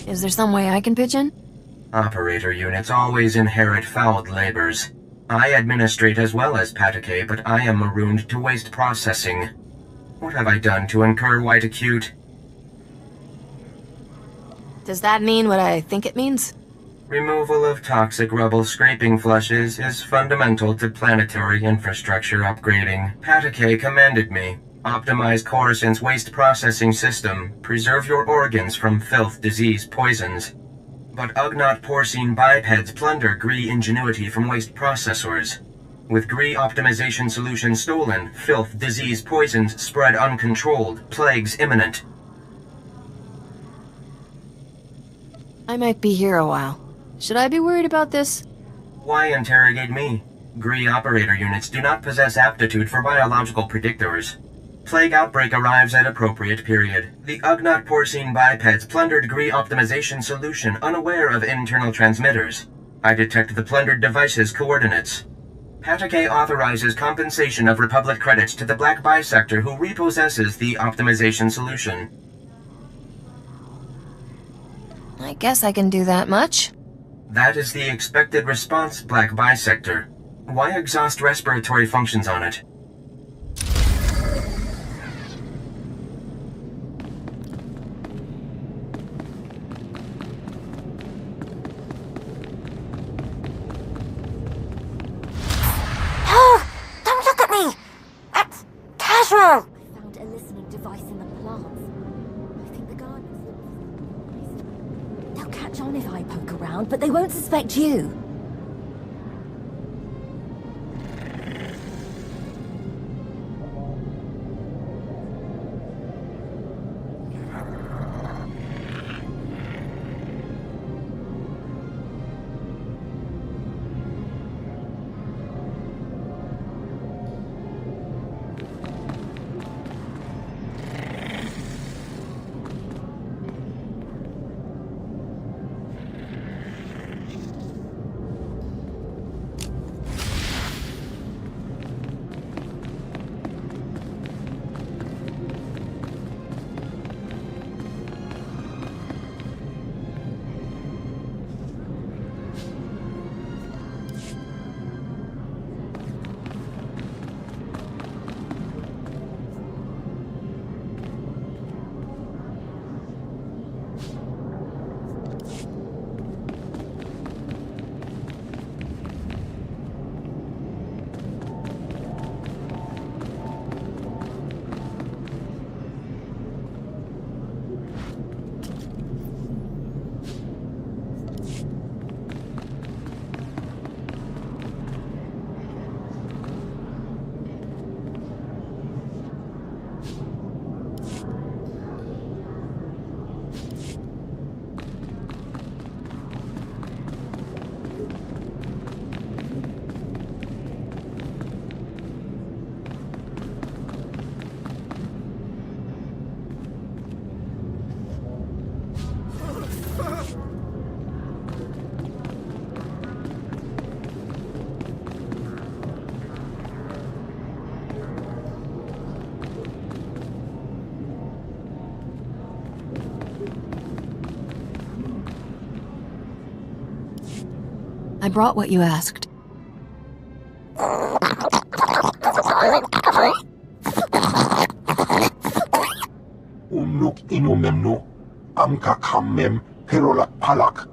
Is there some way I can pitch in? Operator units always inherit fouled labors. I administrate as well as Patake, but I am marooned to waste processing. What have I done to incur white acute? Does that mean what I think it means? Removal of toxic rubble scraping flushes is fundamental to planetary infrastructure upgrading. Patake commanded me. Optimize Coruscant's waste processing system. Preserve your organs from filth, disease, poisons. But Ugnaught porcine bipeds plunder Gree ingenuity from waste processors. With Gree optimization solution stolen, filth, disease, poisons spread uncontrolled, plagues imminent. I might be here a while. Should I be worried about this? Why interrogate me? Gree operator units do not possess aptitude for biological predictors. Plague outbreak arrives at appropriate period. The Ugnaught porcine bipeds plundered Gree optimization solution unaware of internal transmitters. I detect the plundered device's coordinates. Patake authorizes compensation of Republic credits to the Black Bisector who repossesses the optimization solution. I guess I can do that much. That is the expected response, Black Bisector. Why exhaust respiratory functions on it? Don't look at me! That's casual! I found a listening device in the plants. I think the gardeners... They'll catch on if I poke around, but they won't suspect you. I brought what you asked. Unuk inumemnu, amka kammem, perolak palak.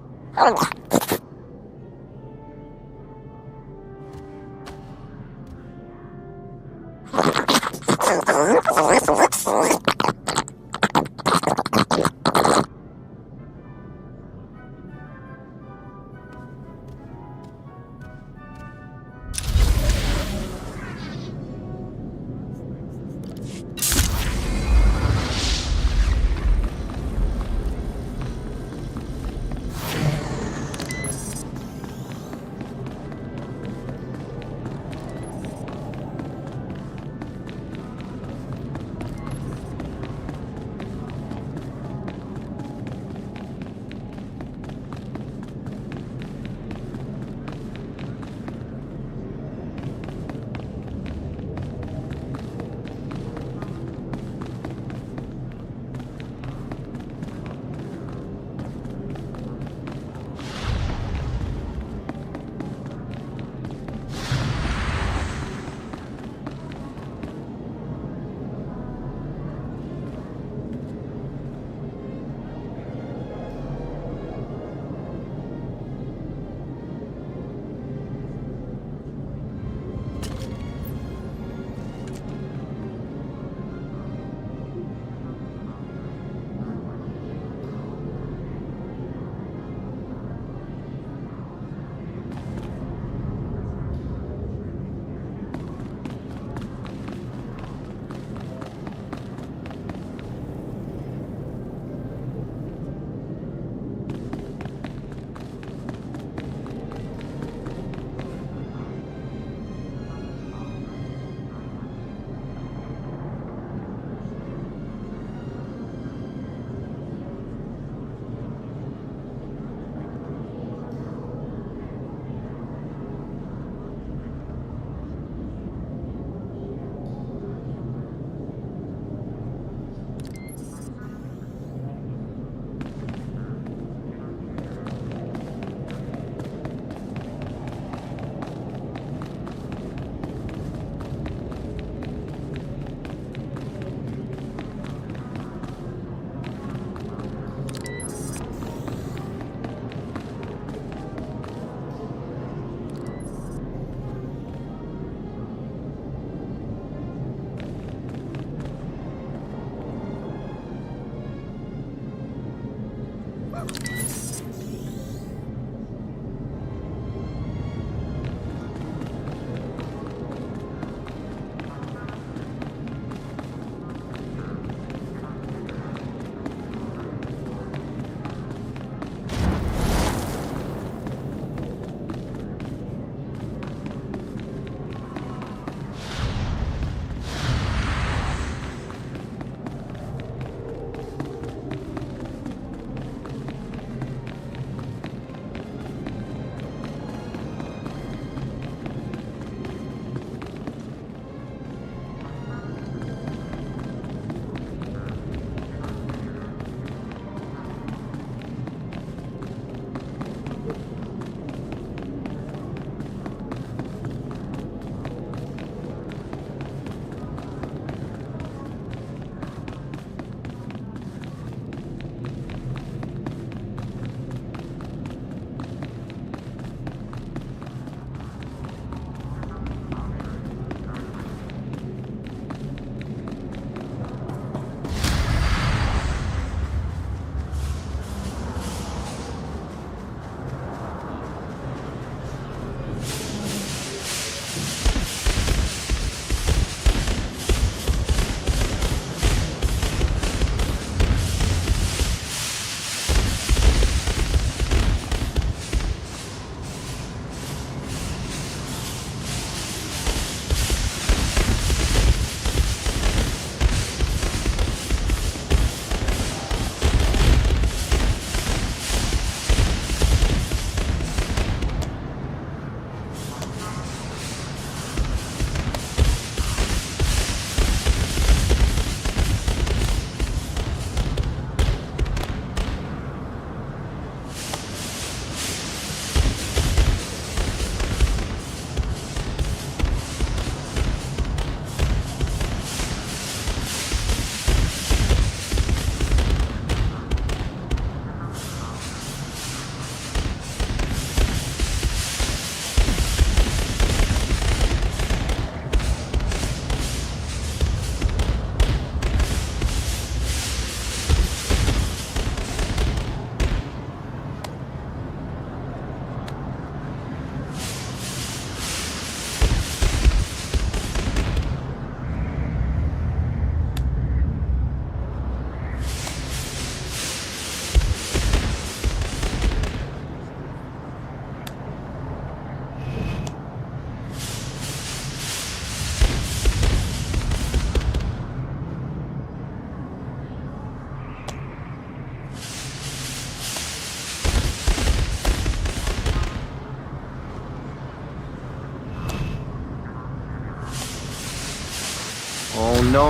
Oh no.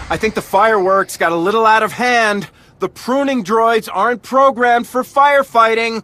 I think the fireworks got a little out of hand. The pruning droids aren't programmed for firefighting.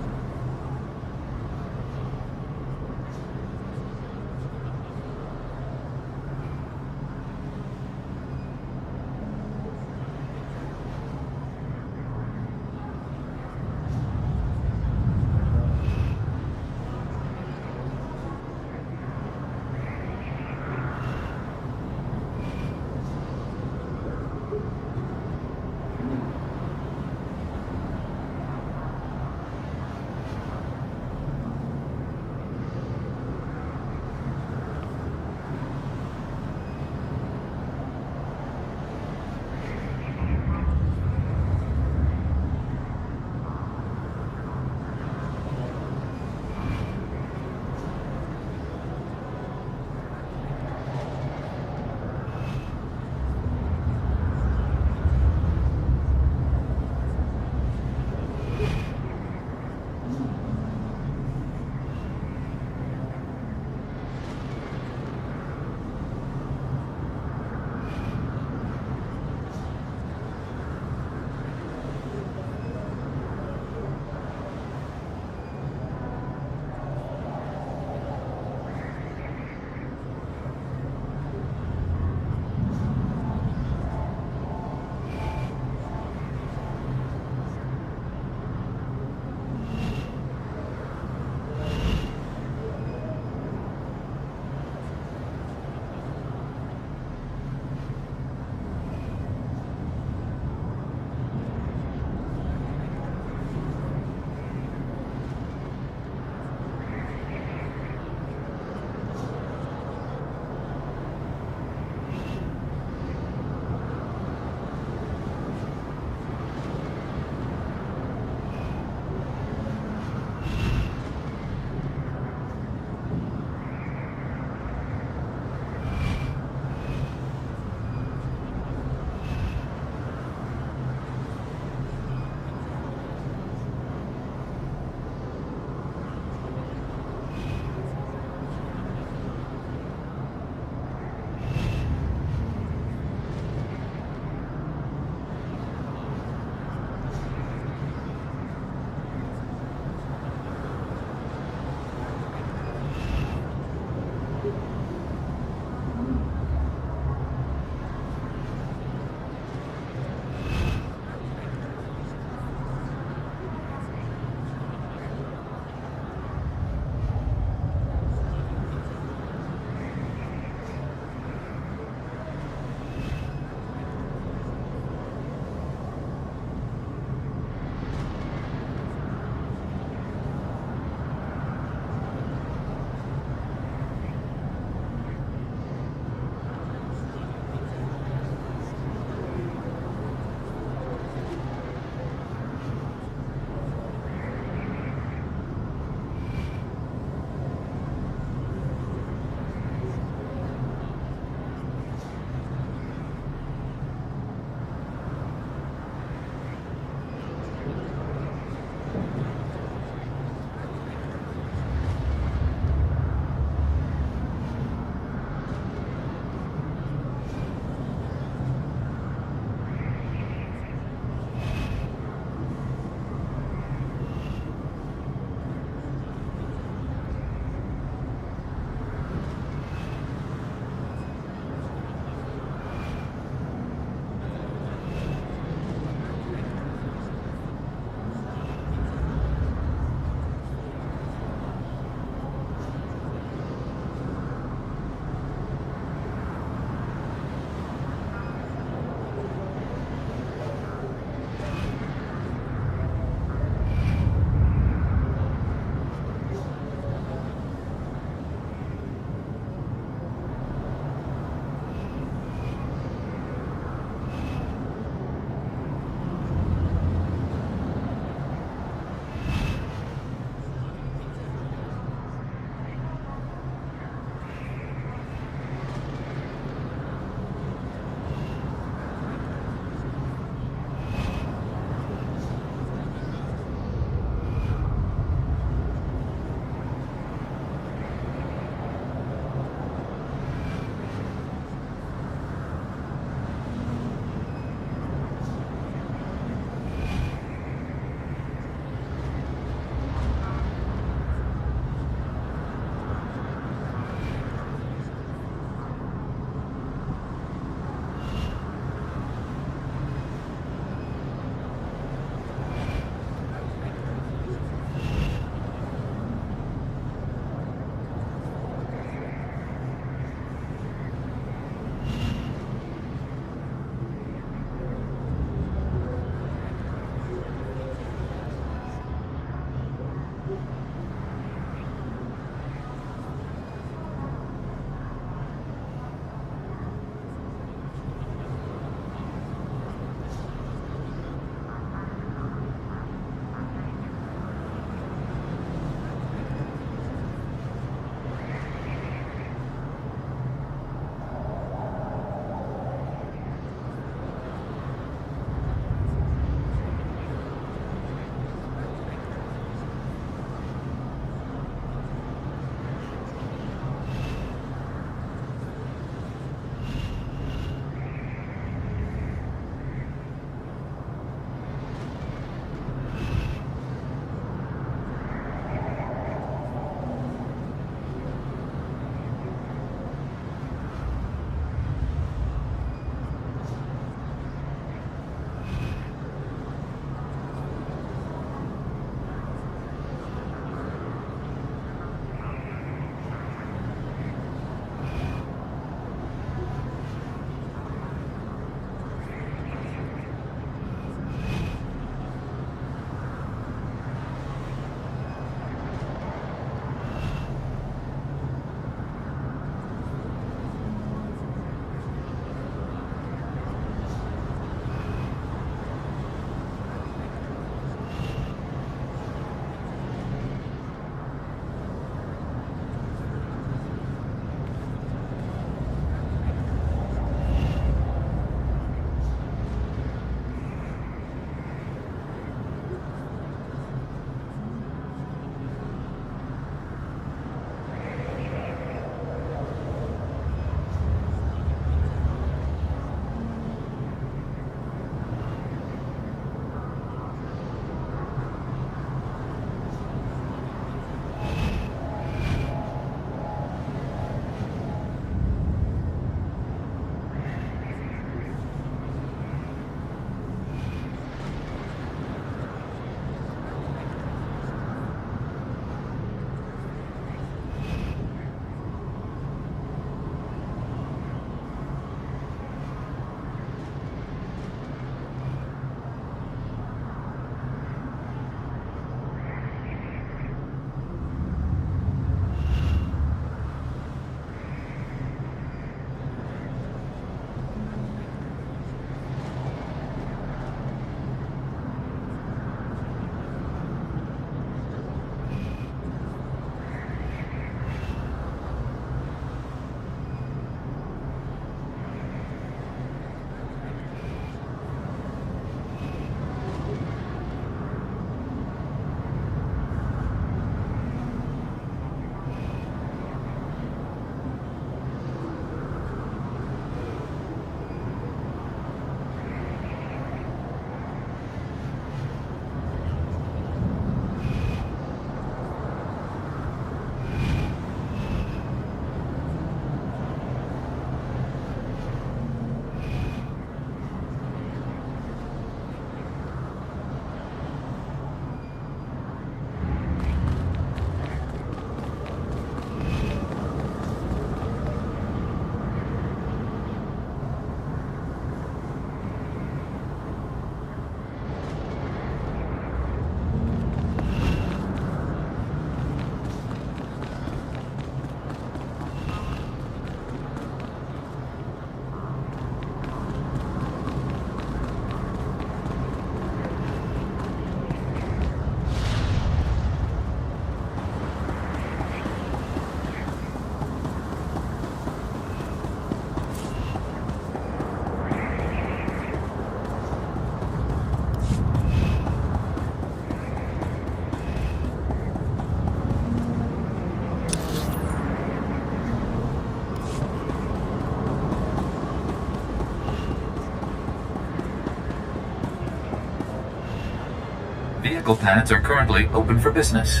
Vehicle pads are currently open for business.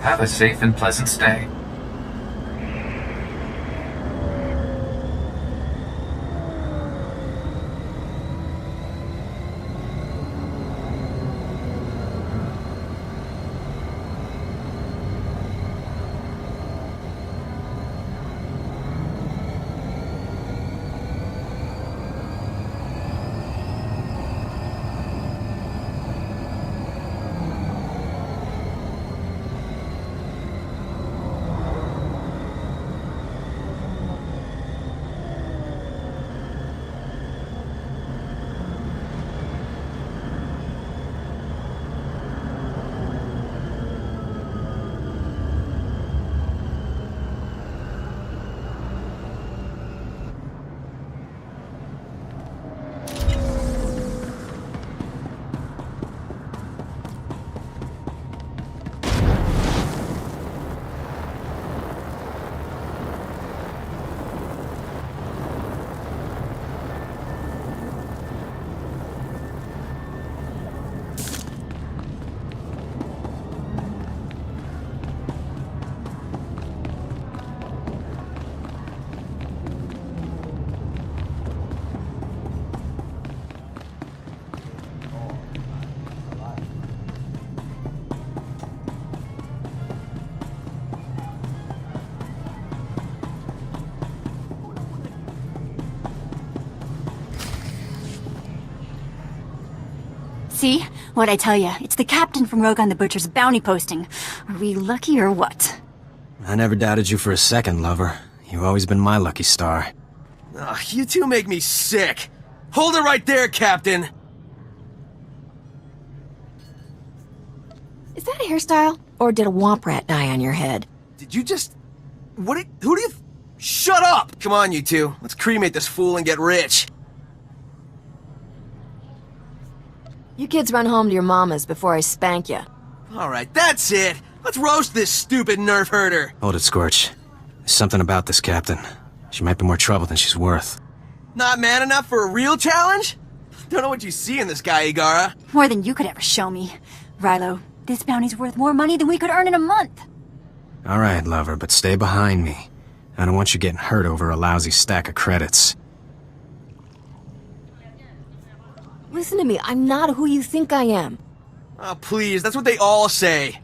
Have a safe and pleasant stay. See? What'd I tell you? It's the captain from Rogue on the Butcher's bounty posting. Are we lucky or what? I never doubted you for a second, lover. You've always been my lucky star. Ugh, you two make me sick. Hold it right there, Captain. Is that a hairstyle? Or did a womp rat die on your head? Did you just... Who do you... Shut up! Come on, you two. Let's cremate this fool and get rich. You kids run home to your mamas before I spank you. Alright, that's it. Let's roast this stupid nerf herder. Hold it, Scorch. There's something about this captain. She might be more trouble than she's worth. Not man enough for a real challenge? Don't know what you see in this guy, Igara. More than you could ever show me. Rilo, this bounty's worth more money than we could earn in a month. All right, lover, but stay behind me. I don't want you getting hurt over a lousy stack of credits. Listen to me, I'm not who you think I am. Oh, please, that's what they all say.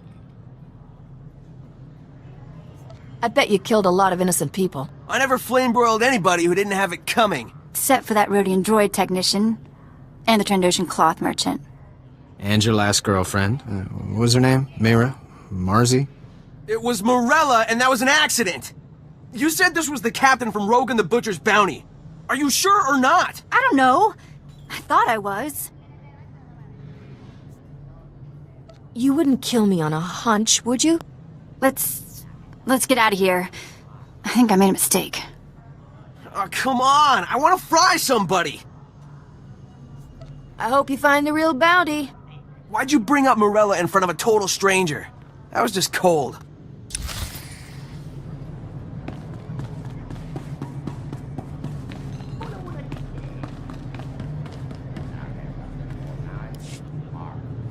I bet you killed a lot of innocent people. I never flame-broiled anybody who didn't have it coming. Except for that Rhodian droid technician. And the Trandoshan cloth merchant. And your last girlfriend. What was her name? Mira? Marzi? It was Morella, and that was an accident. You said this was the captain from Rogue and the Butcher's bounty. Are you sure or not? I don't know. I thought I was. You wouldn't kill me on a hunch, would you? Let's get out of here. I think I made a mistake. Oh, come on. I want to fry somebody. I hope you find the real bounty. Why'd you bring up Morella in front of a total stranger? That was just cold.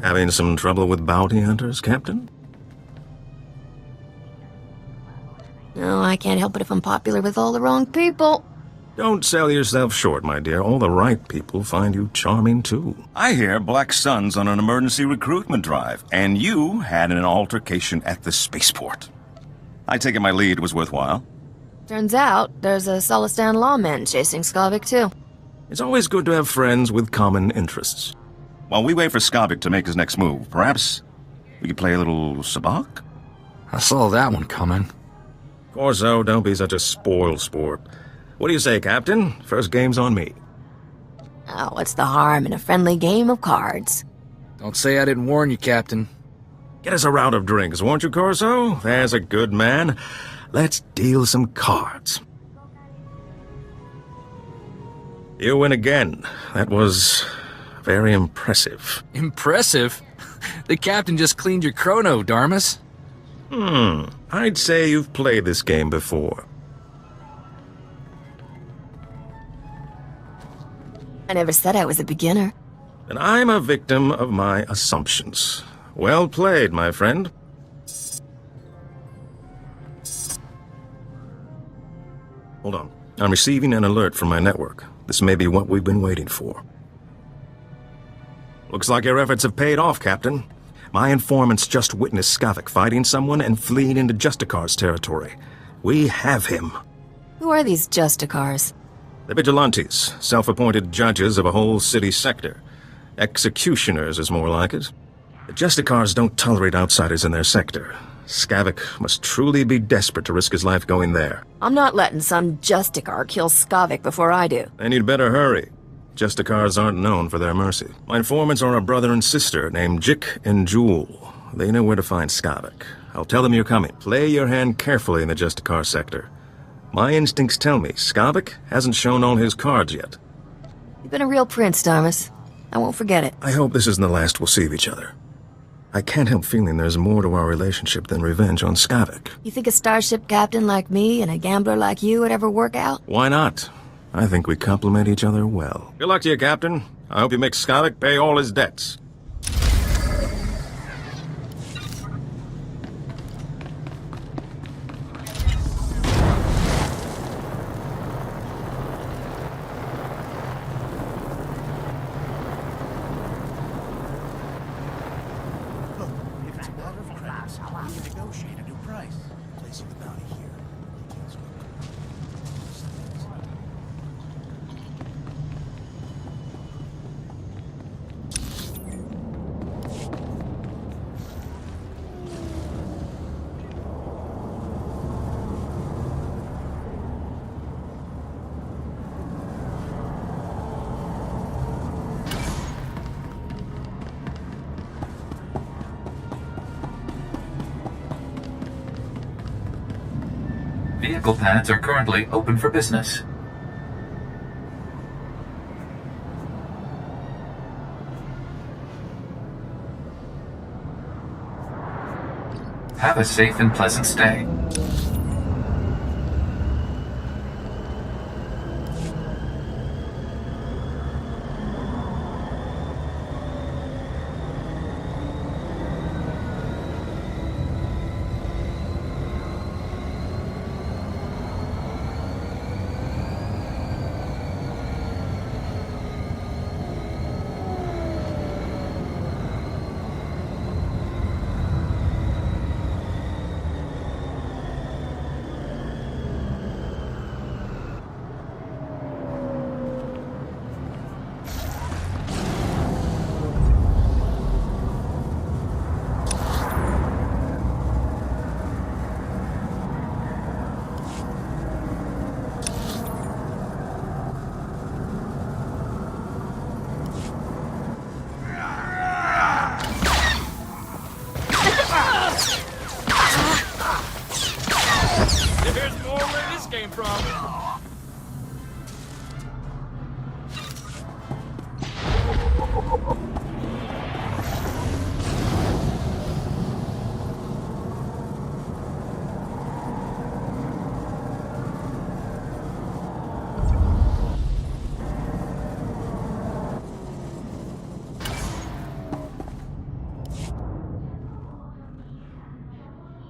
Having some trouble with bounty hunters, Captain? No, I can't help it if I'm popular with all the wrong people. Don't sell yourself short, my dear. All the right people find you charming, too. I hear Black Sun's on an emergency recruitment drive, and you had an altercation at the spaceport. I take it my lead was worthwhile. Turns out, there's a Solistan lawman chasing Skavik, too. It's always good to have friends with common interests. While we wait for Skavik to make his next move, perhaps we could play a little sabacc? I saw that one coming. Corso, don't be such a spoil sport. What do you say, Captain? First game's on me. Oh, what's the harm in a friendly game of cards? Don't say I didn't warn you, Captain. Get us a round of drinks, won't you, Corso? There's a good man. Let's deal some cards. You win again. That was very impressive. Impressive? The captain just cleaned your chrono, Darmus. I'd say you've played this game before. I never said I was a beginner. And I'm a victim of my assumptions. Well played, my friend. Hold on. I'm receiving an alert from my network. This may be what we've been waiting for. Looks like your efforts have paid off, Captain. My informants just witnessed Skavik fighting someone and fleeing into Justicar's territory. We have him. Who are these Justicars? The vigilantes, self-appointed judges of a whole city sector. Executioners is more like it. The Justicars don't tolerate outsiders in their sector. Skavik must truly be desperate to risk his life going there. I'm not letting some Justicar kill Skavik before I do. Then you'd better hurry. Justicars aren't known for their mercy. My informants are a brother and sister named Jik and Jewel. They know where to find Skavik. I'll tell them you're coming. Play your hand carefully in the Justicar sector. My instincts tell me Skavik hasn't shown all his cards yet. You've been a real prince, Thomas. I won't forget it. I hope this isn't the last we'll see of each other. I can't help feeling there's more to our relationship than revenge on Skavik. You think a starship captain like me and a gambler like you would ever work out? Why not? I think we complement each other well. Good luck to you, Captain. I hope you make Skavik pay all his debts. Vehicle pads are currently open for business. Have a safe and pleasant stay.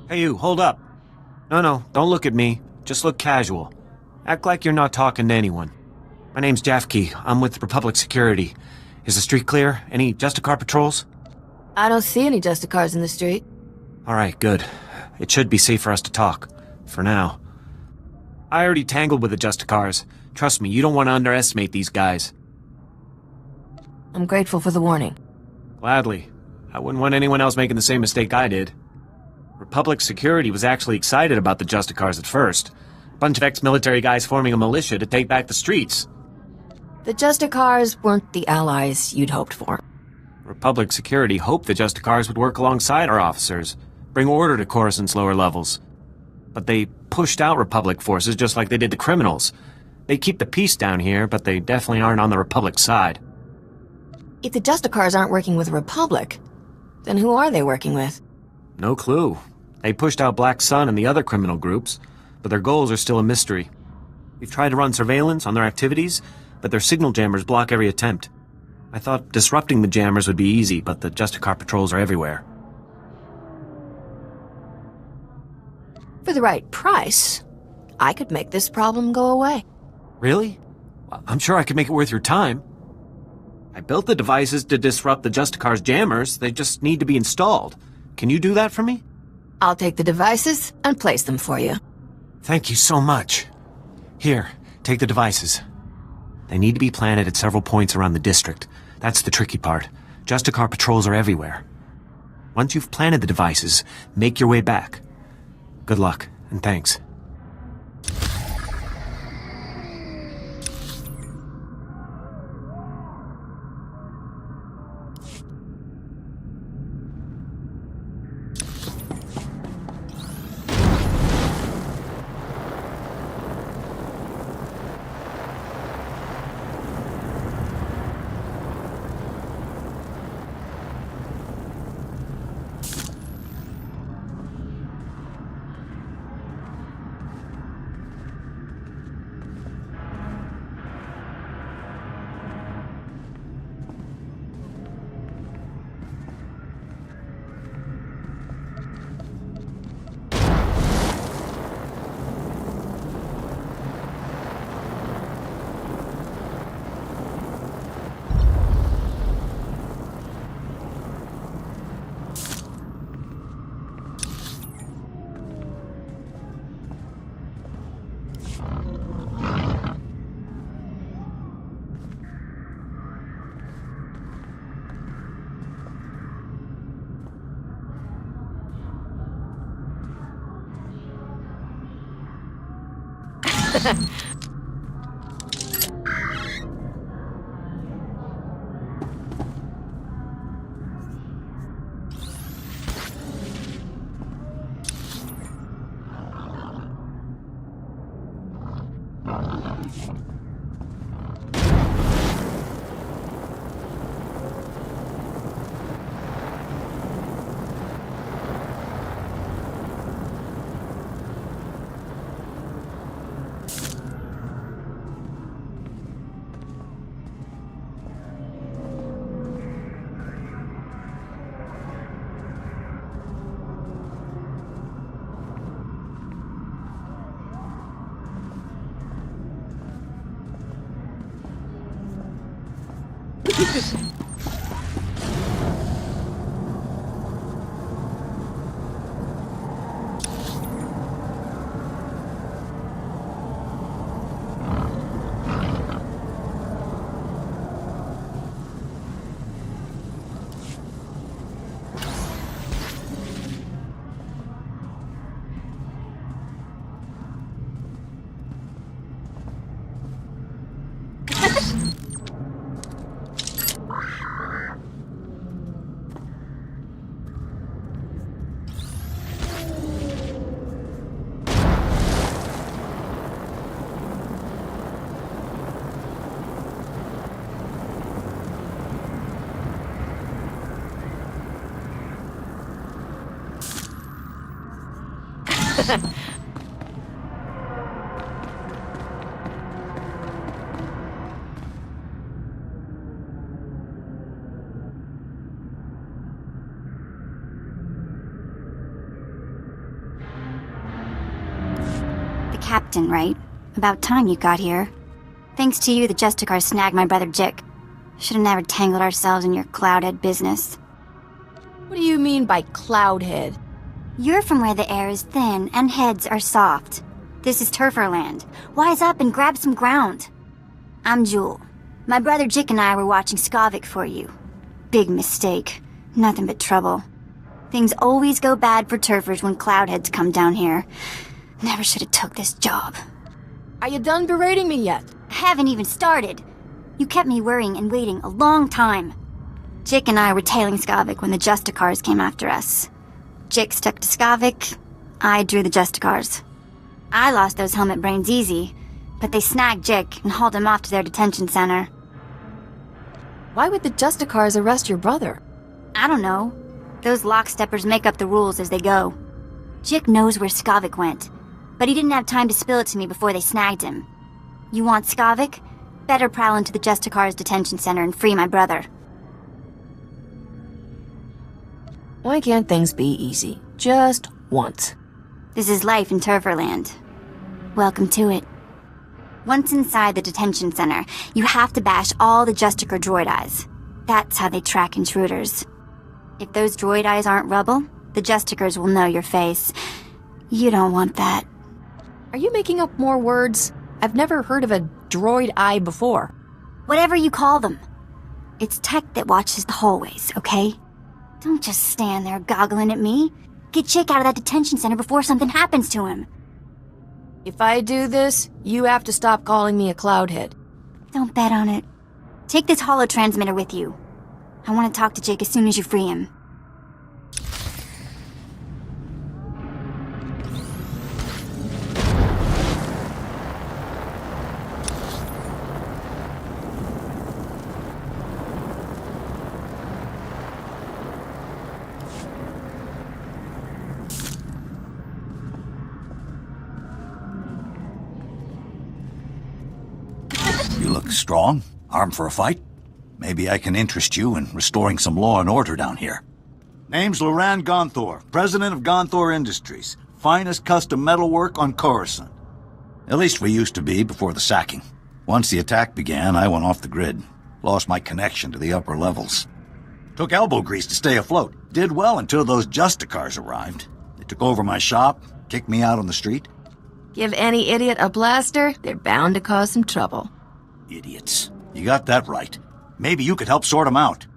Hey you, hold up. No, don't look at me. Just look casual. Act like you're not talking to anyone. My name's Jafke. I'm with Republic Security. Is the street clear? Any Justicar patrols? I don't see any Justicars in the street. Alright, good. It should be safe for us to talk. For now. I already tangled with the Justicars. Trust me, you don't want to underestimate these guys. I'm grateful for the warning. Gladly. I wouldn't want anyone else making the same mistake I did. Republic Security was actually excited about the Justicars at first. A bunch of ex-military guys forming a militia to take back the streets. The Justicars weren't the allies you'd hoped for. Republic Security hoped the Justicars would work alongside our officers, bring order to Coruscant's lower levels. But they pushed out Republic forces just like they did the criminals. They keep the peace down here, but they definitely aren't on the Republic side. If the Justicars aren't working with the Republic, then who are they working with? No clue. They pushed out Black Sun and the other criminal groups, but their goals are still a mystery. We've tried to run surveillance on their activities, but their signal jammers block every attempt. I thought disrupting the jammers would be easy, but the Justicar patrols are everywhere. For the right price, I could make this problem go away. Really? I'm sure I could make it worth your time. I built the devices to disrupt the Justicar's jammers. They just need to be installed. Can you do that for me? I'll take the devices and place them for you. Thank you so much. Here, take the devices. They need to be planted at several points around the district. That's the tricky part. Justicar patrols are everywhere. Once you've planted the devices, make your way back. Good luck, and thanks. Captain, right? About time you got here. Thanks to you, the Justicar snagged my brother Jick. Should have never tangled ourselves in your cloudhead business. What do you mean by cloudhead? You're from where the air is thin and heads are soft. This is Turferland. Wise up and grab some ground. I'm Jewel. My brother Jick and I were watching Skavik for you. Big mistake. Nothing but trouble. Things always go bad for turfers when cloudheads come down here. Never should have took this job. Are you done berating me yet? Haven't even started. You kept me worrying and waiting a long time. Jick and I were tailing Skavik when the Justicars came after us. Jick stuck to Skavik, I drew the Justicars. I lost those helmet brains easy, but they snagged Jick and hauled him off to their detention center. Why would the Justicars arrest your brother? I don't know. Those locksteppers make up the rules as they go. Jick knows where Skavik went, but he didn't have time to spill it to me before they snagged him. You want Skavik? Better prowl into the Justicar's detention center and free my brother. Why can't things be easy? Just once. This is life in Turverland. Welcome to it. Once inside the detention center, you have to bash all the Justicar droid eyes. That's how they track intruders. If those droid eyes aren't rubble, the Justicars will know your face. You don't want that. Are you making up more words? I've never heard of a droid eye before. Whatever you call them. It's tech that watches the hallways, okay? Don't just stand there goggling at me. Get Chick out of that detention center before something happens to him. If I do this, you have to stop calling me a cloudhead. Don't bet on it. Take this holo-transmitter with you. I want to talk to Jake as soon as you free him. You look strong, armed for a fight. Maybe I can interest you in restoring some law and order down here. Name's Loran Gonthor, president of Gonthor Industries, finest custom metalwork on Coruscant. At least we used to be before the sacking. Once the attack began, I went off the grid. Lost my connection to the upper levels. Took elbow grease to stay afloat. Did well until those Justicars arrived. They took over my shop, kicked me out on the street. Give any idiot a blaster, they're bound to cause some trouble. Idiots. You got that right. Maybe you could help sort them out.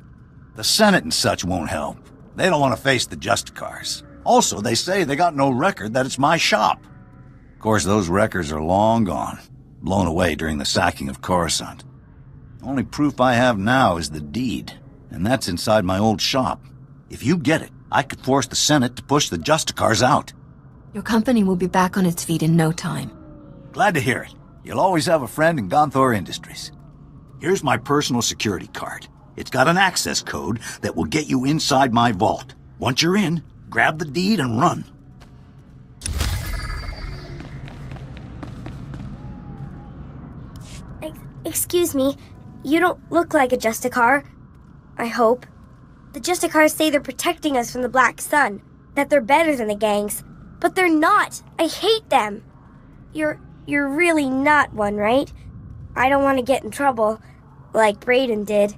The Senate and such won't help. They don't want to face the Justicars. Also, they say they got no record that it's my shop. Of course, those records are long gone. Blown away during the sacking of Coruscant. Only proof I have now is the deed. And that's inside my old shop. If you get it, I could force the Senate to push the Justicars out. Your company will be back on its feet in no time. Glad to hear it. You'll always have a friend in Gonthor Industries. Here's my personal security card. It's got an access code that will get you inside my vault. Once you're in, grab the deed and run. Excuse me, you don't look like a Justicar. I hope. The Justicars say they're protecting us from the Black Sun, that they're better than the gangs. But they're not! I hate them! You're really not one, right? I don't want to get in trouble, like Brayden did.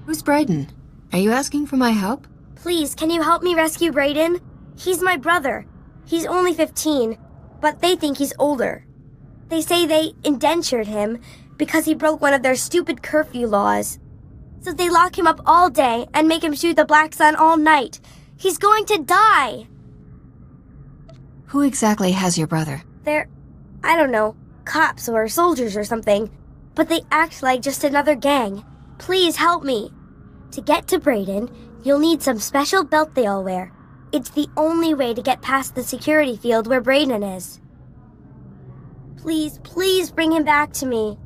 Who's Brayden? Are you asking for my help? Please, can you help me rescue Brayden? He's my brother. He's only 15, but they think he's older. They say they indentured him because he broke one of their stupid curfew laws. So they lock him up all day and make him shoot the Black Sun all night. He's going to die! Who exactly has your brother? They're, I don't know, cops or soldiers or something. But they act like just another gang. Please help me. To get to Brayden, you'll need some special belt they all wear. It's the only way to get past the security field where Brayden is. Please, please bring him back to me.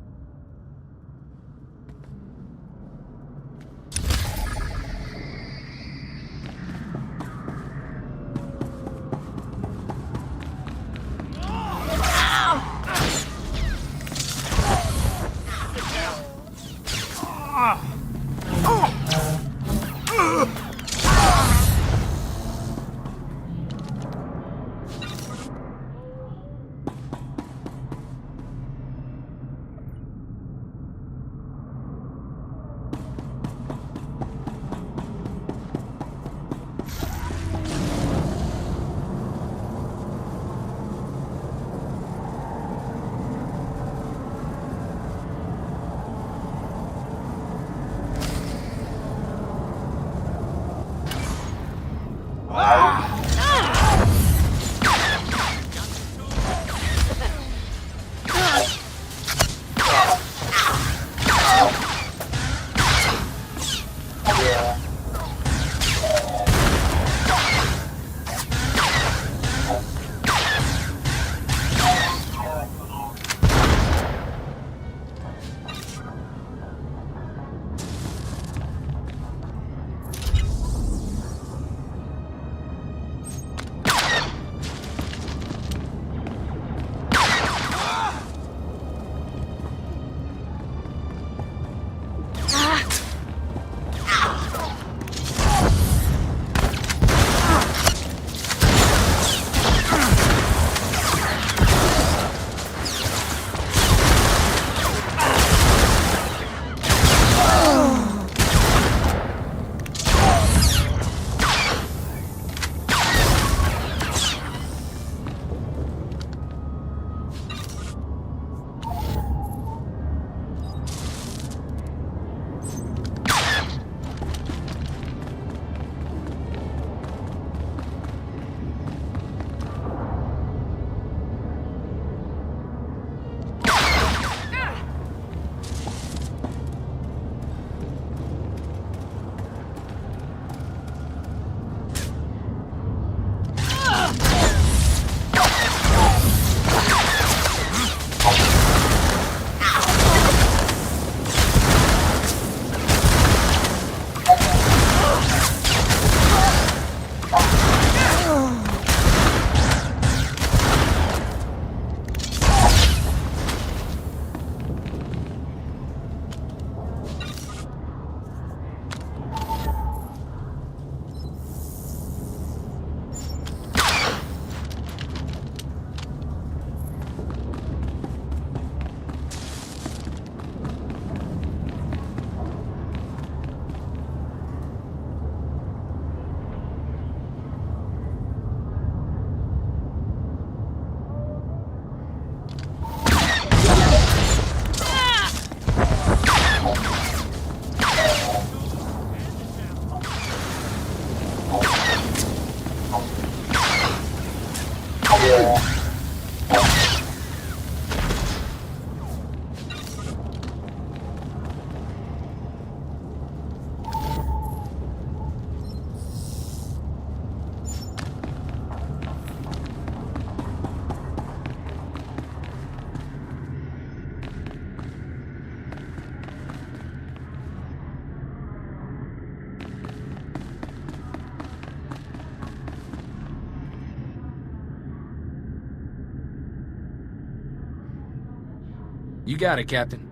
You got it, Captain.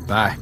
Bye.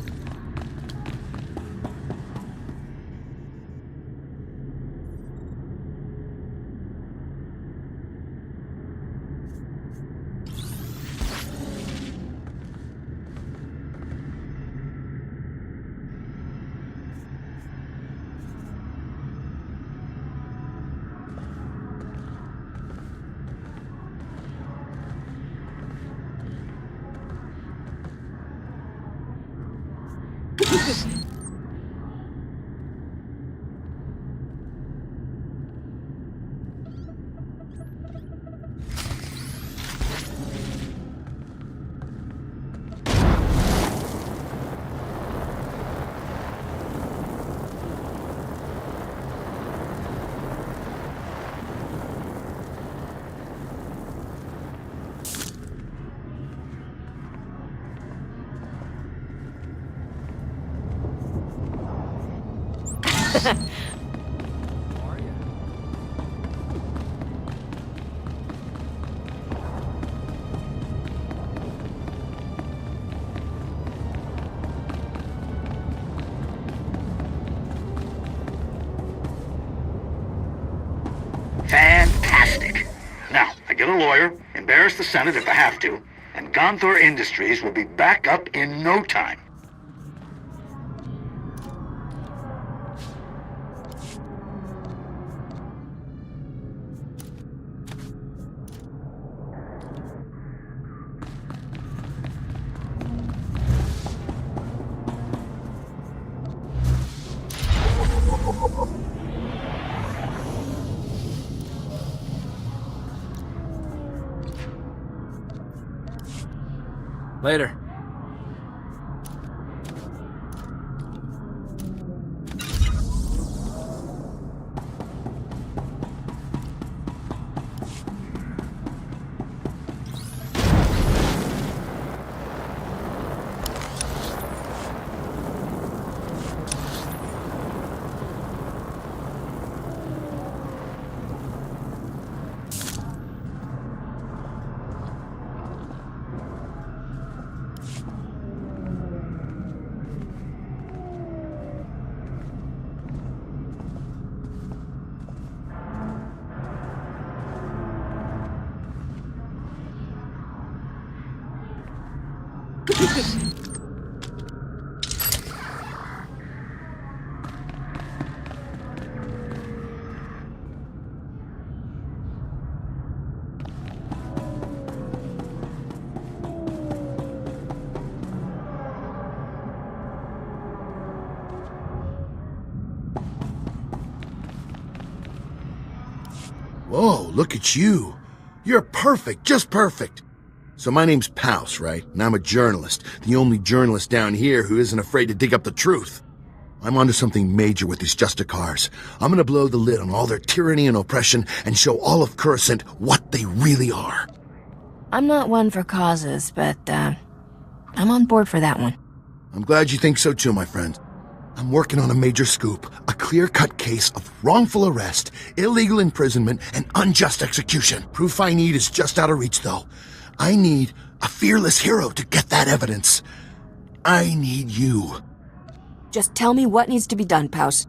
Fantastic. Now, I get a lawyer, embarrass the Senate if I have to, and Gonthor Industries will be back up in no time. Later. Whoa, look at you. You're perfect, just perfect. So my name's Pouse, right? And I'm a journalist, the only journalist down here who isn't afraid to dig up the truth. I'm onto something major with these Justicars. I'm gonna blow the lid on all their tyranny and oppression and show all of Coruscant what they really are. I'm not one for causes, but, I'm on board for that one. I'm glad you think so too, my friend. I'm working on a major scoop, a clear-cut case of wrongful arrest, illegal imprisonment, and unjust execution. Proof I need is just out of reach, though. I need a fearless hero to get that evidence. I need you. Just tell me what needs to be done, Pouse.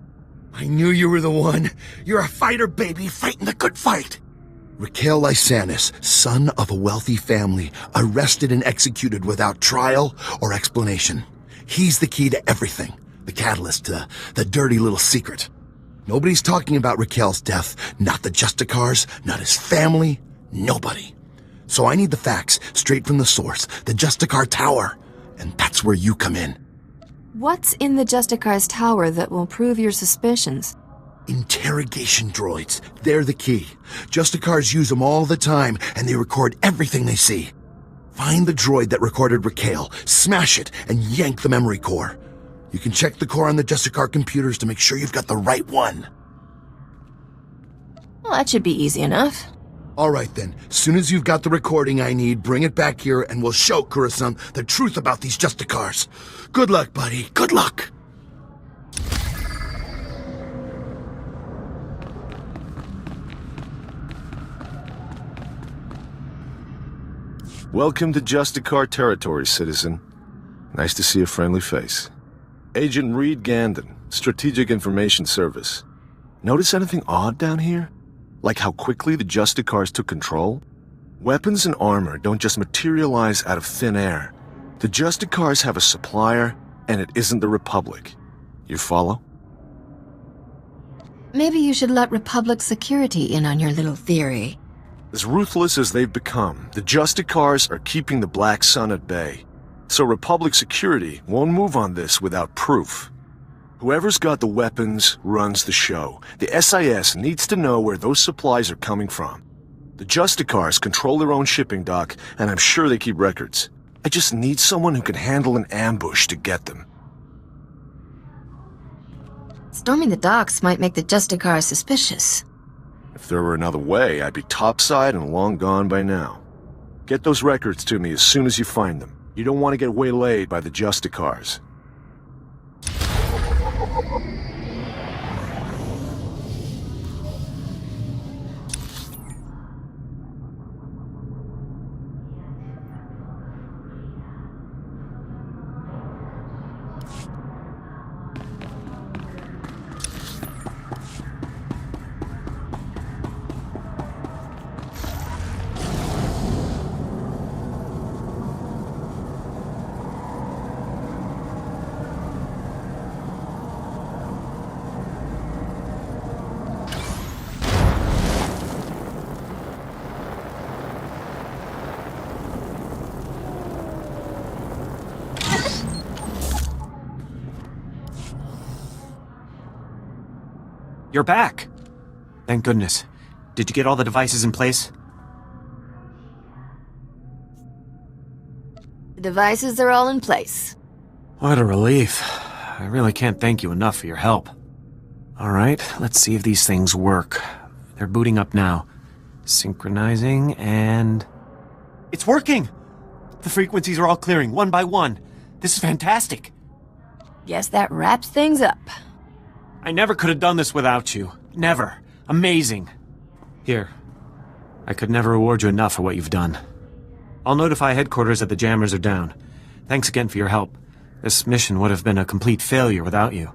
I knew you were the one. You're a fighter, baby, fighting the good fight. Raquel Lysanis, son of a wealthy family, arrested and executed without trial or explanation. He's the key to everything. The catalyst to the dirty little secret. Nobody's talking about Raquel's death. Not the Justicars, not his family, nobody. So I need the facts, straight from the source, the Justicar Tower. And that's where you come in. What's in the Justicar's tower that will prove your suspicions? Interrogation droids. They're the key. Justicars use them all the time, and they record everything they see. Find the droid that recorded Raquel, smash it, and yank the memory core. You can check the core on the Justicar computers to make sure you've got the right one. Well, that should be easy enough. All right then. Soon as you've got the recording I need, bring it back here and we'll show Coruscant the truth about these Justicars. Good luck, buddy. Good luck. Welcome to Justicar territory, citizen. Nice to see a friendly face. Agent Reed Gandon, Strategic Information Service. Notice anything odd down here? Like how quickly the Justicars took control? Weapons and armor don't just materialize out of thin air. The Justicars have a supplier, and it isn't the Republic. You follow? Maybe you should let Republic security in on your little theory. As ruthless as they've become, the Justicars are keeping the Black Sun at bay. So Republic security won't move on this without proof. Whoever's got the weapons runs the show. The SIS needs to know where those supplies are coming from. The Justicars control their own shipping dock, and I'm sure they keep records. I just need someone who can handle an ambush to get them. Storming the docks might make the Justicars suspicious. If there were another way, I'd be topside and long gone by now. Get those records to me as soon as you find them. You don't want to get waylaid by the Justicars. You're back! Thank goodness. Did you get all the devices in place? The devices are all in place. What a relief. I really can't thank you enough for your help. Alright, let's see if these things work. They're booting up now. Synchronizing, and... It's working! The frequencies are all clearing, one by one. This is fantastic. Guess that wraps things up. I never could have done this without you. Never. Amazing. Here. I could never reward you enough for what you've done. I'll notify headquarters that the jammers are down. Thanks again for your help. This mission would have been a complete failure without you.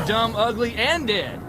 You're dumb, ugly, and dead.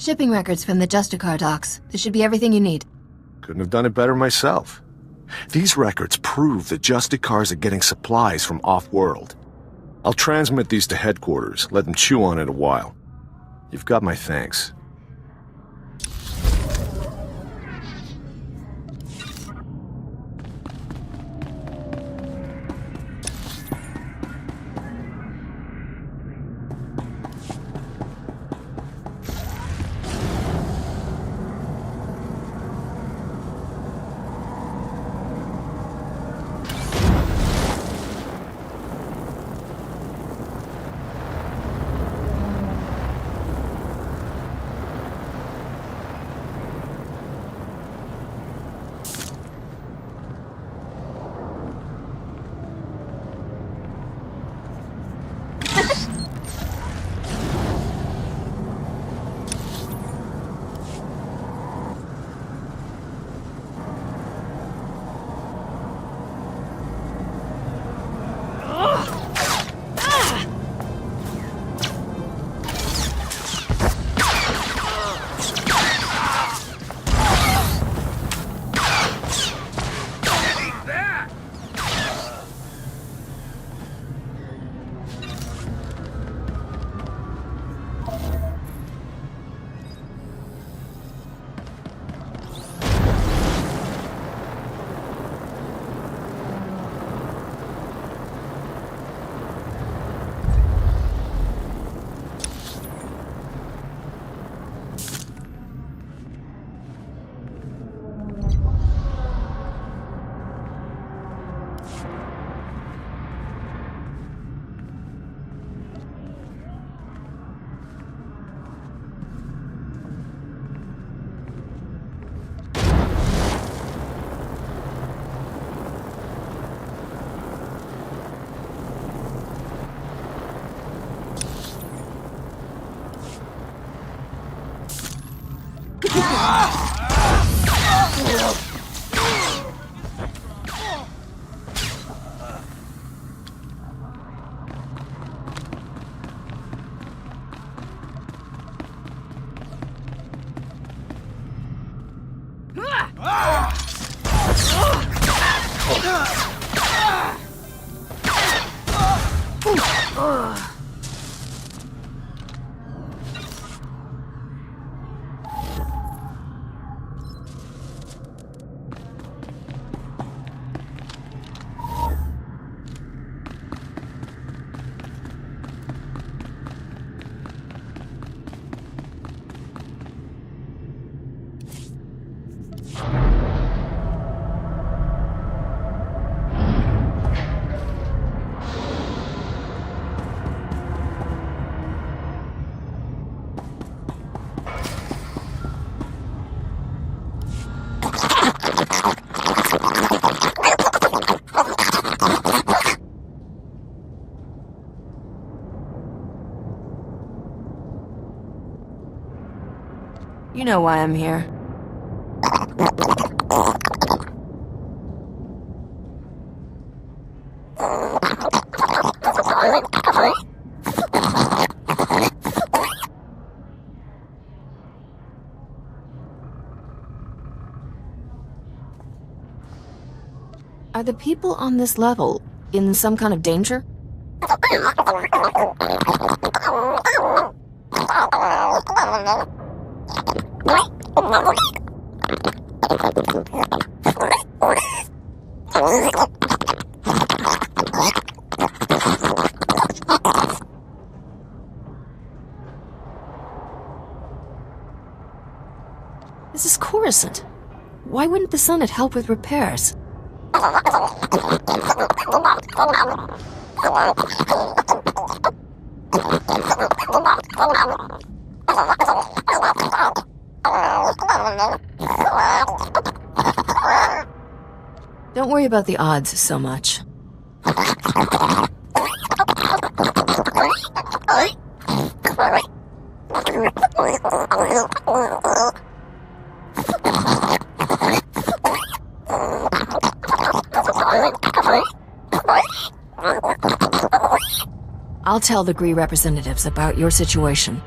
Shipping records from the Justicar docks. This should be everything you need. Couldn't have done it better myself. These records prove that Justicars are getting supplies from off-world. I'll transmit these to headquarters, let them chew on it a while. You've got my thanks. You know why I'm here. Are the people on this level in some kind of danger? This is Coruscant. Why wouldn't the Senate help with repairs? Don't worry about the odds so much. I'll tell the GRE representatives about your situation.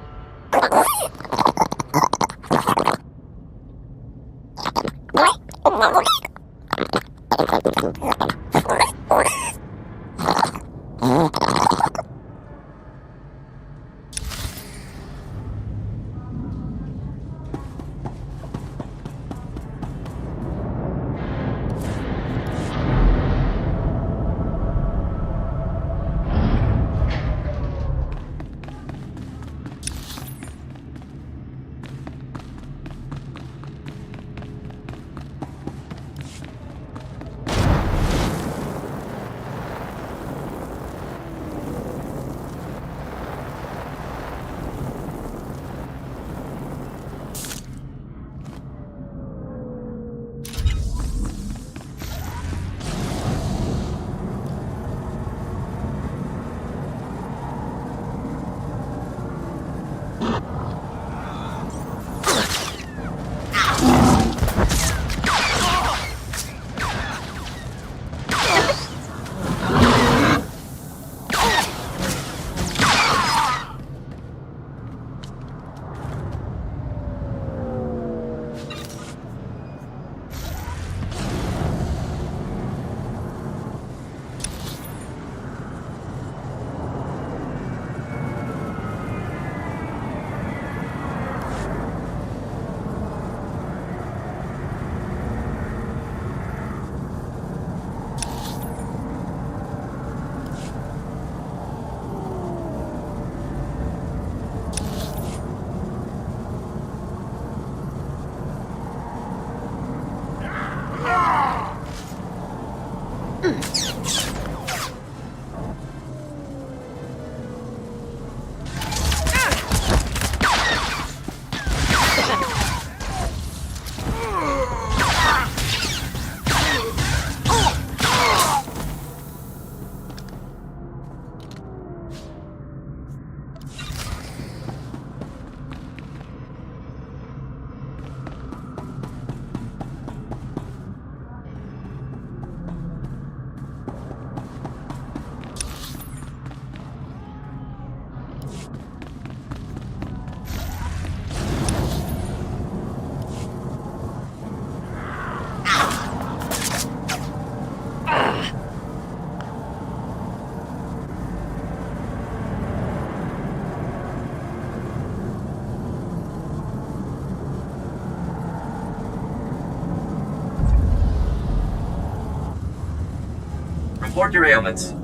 report your ailments.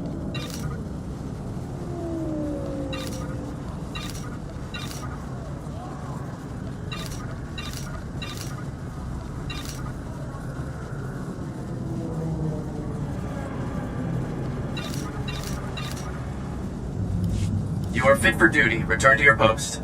You are fit for duty. Return to your post.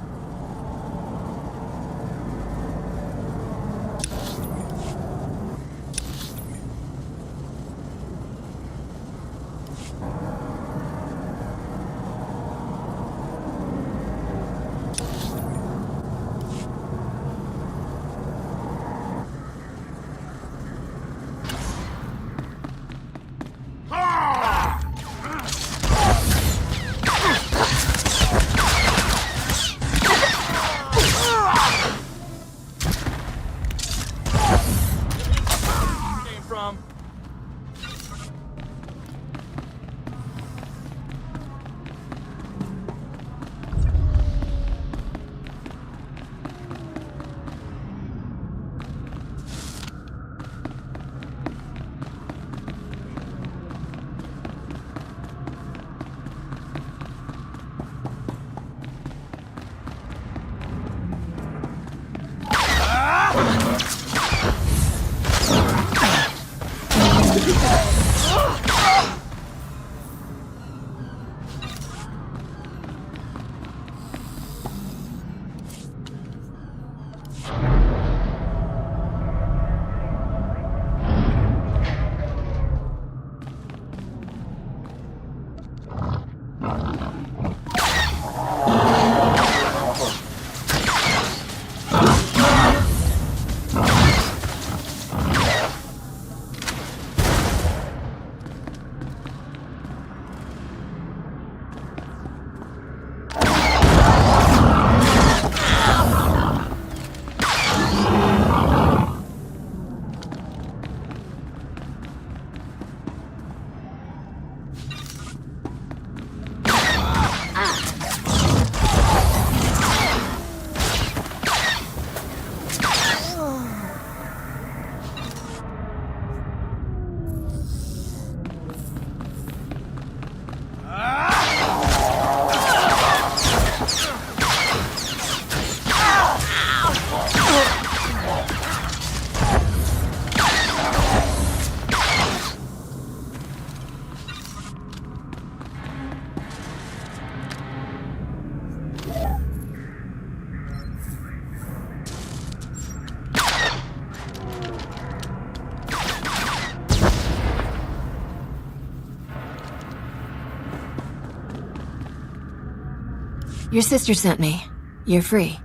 Your sister sent me. You're free.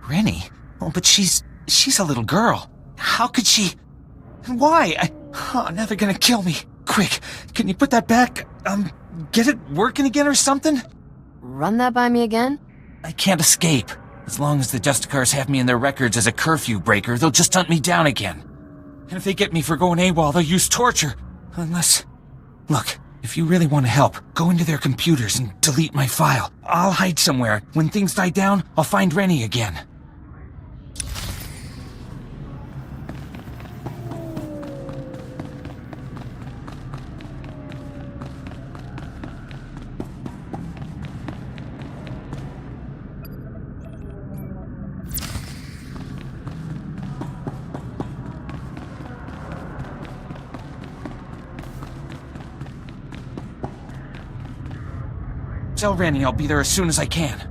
Rennie? Oh, but she's a little girl. How could she... Why? Now they're gonna kill me. Quick, can you put that back? Get it working again or something? Run that by me again? I can't escape. As long as the Justicars have me in their records as a curfew breaker, they'll just hunt me down again. And if they get me for going AWOL, they'll use torture. Unless... Look, if you really want to help, go into their computers and delete my file. I'll hide somewhere. When things die down, I'll find Rennie again. Tell Rennie I'll be there as soon as I can.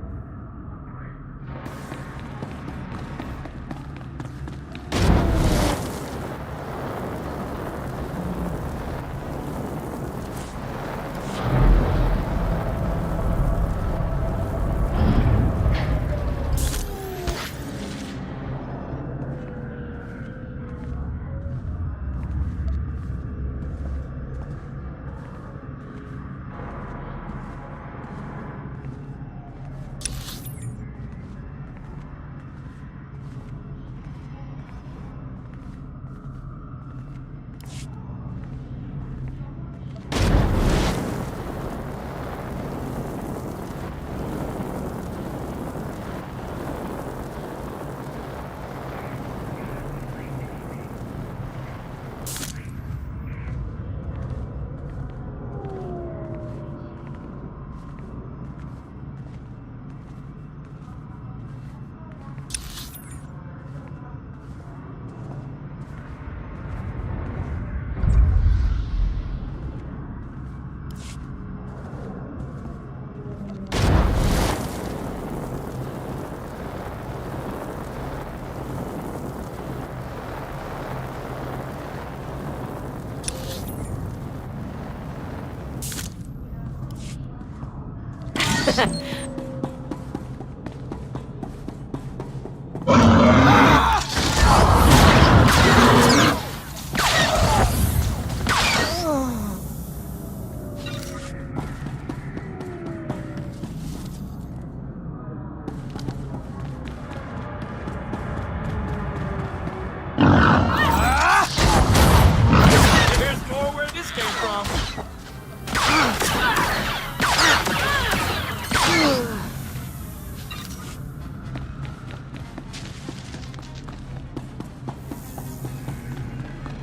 Here's more where this came from.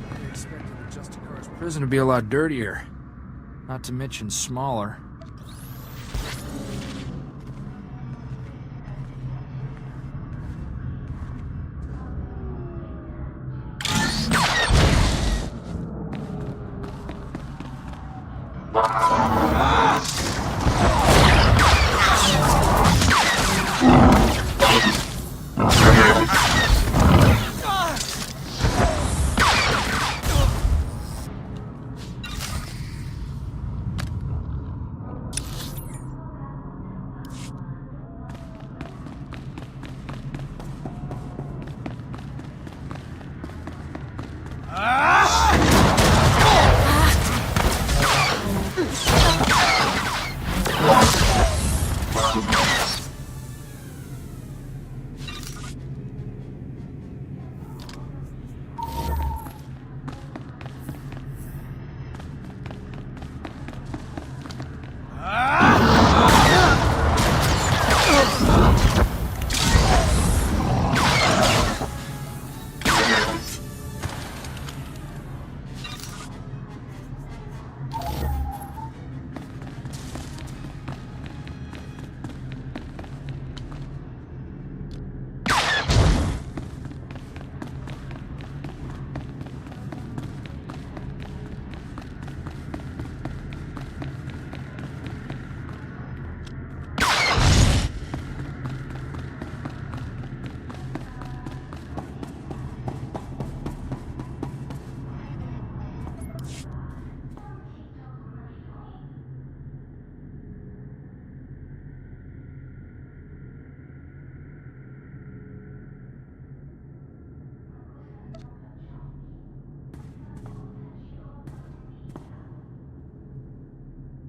I expected the Justicar's prison to be a lot dirtier. Not to mention smaller.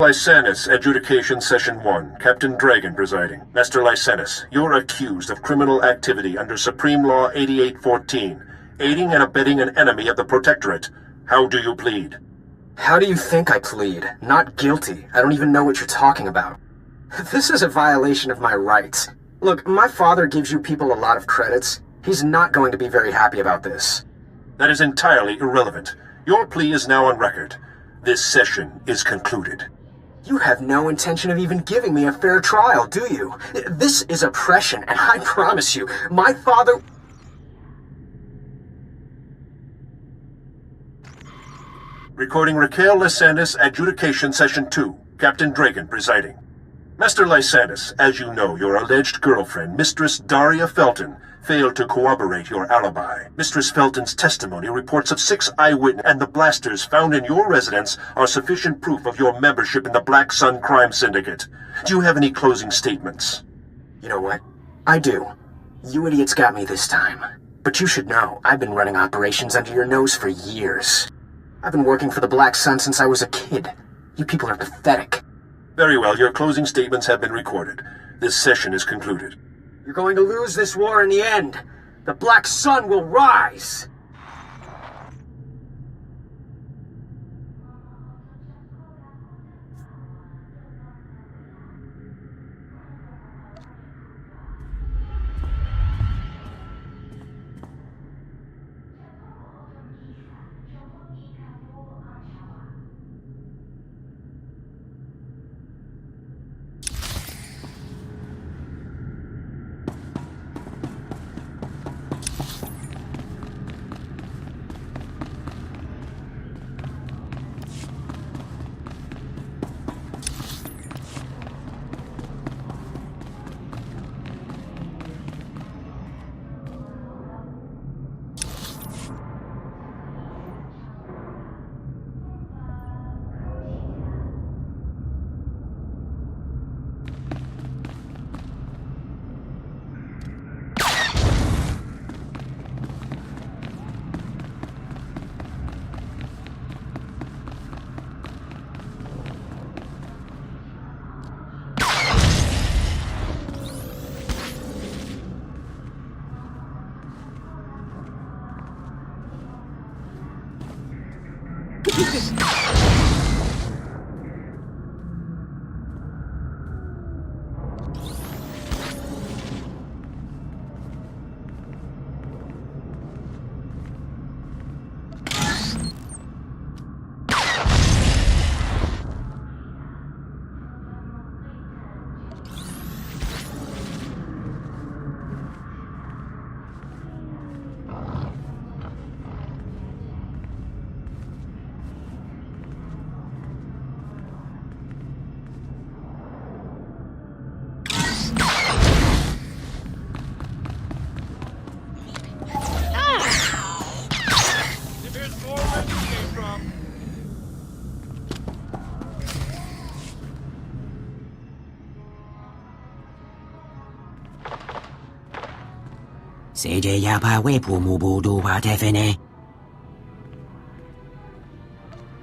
Lysanus, Adjudication Session 1. Captain Dragon presiding. Master Lysanus, you're accused of criminal activity under Supreme Law 8814, aiding and abetting an enemy of the Protectorate. How do you plead? How do you think I plead? Not guilty. I don't even know what you're talking about. This is a violation of my rights. Look, my father gives you people a lot of credits. He's not going to be very happy about this. That is entirely irrelevant. Your plea is now on record. This session is concluded. You have no intention of even giving me a fair trial, do you? This is oppression, and I promise you, my father... Recording Raquel Lysanus, Adjudication Session 2. Captain Dragon presiding. Master Lysanus, as you know, your alleged girlfriend, Mistress Daria Felton, failed to corroborate your alibi. Mistress Felton's testimony reports of 6 eyewitnesses, and the blasters found in your residence are sufficient proof of your membership in the Black Sun Crime Syndicate. Do you have any closing statements? You know what? I do. You idiots got me this time. But you should know, I've been running operations under your nose for years. I've been working for the Black Sun since I was a kid. You people are pathetic. Very well, your closing statements have been recorded. This session is concluded. You're going to lose this war in the end. The Black Sun will rise!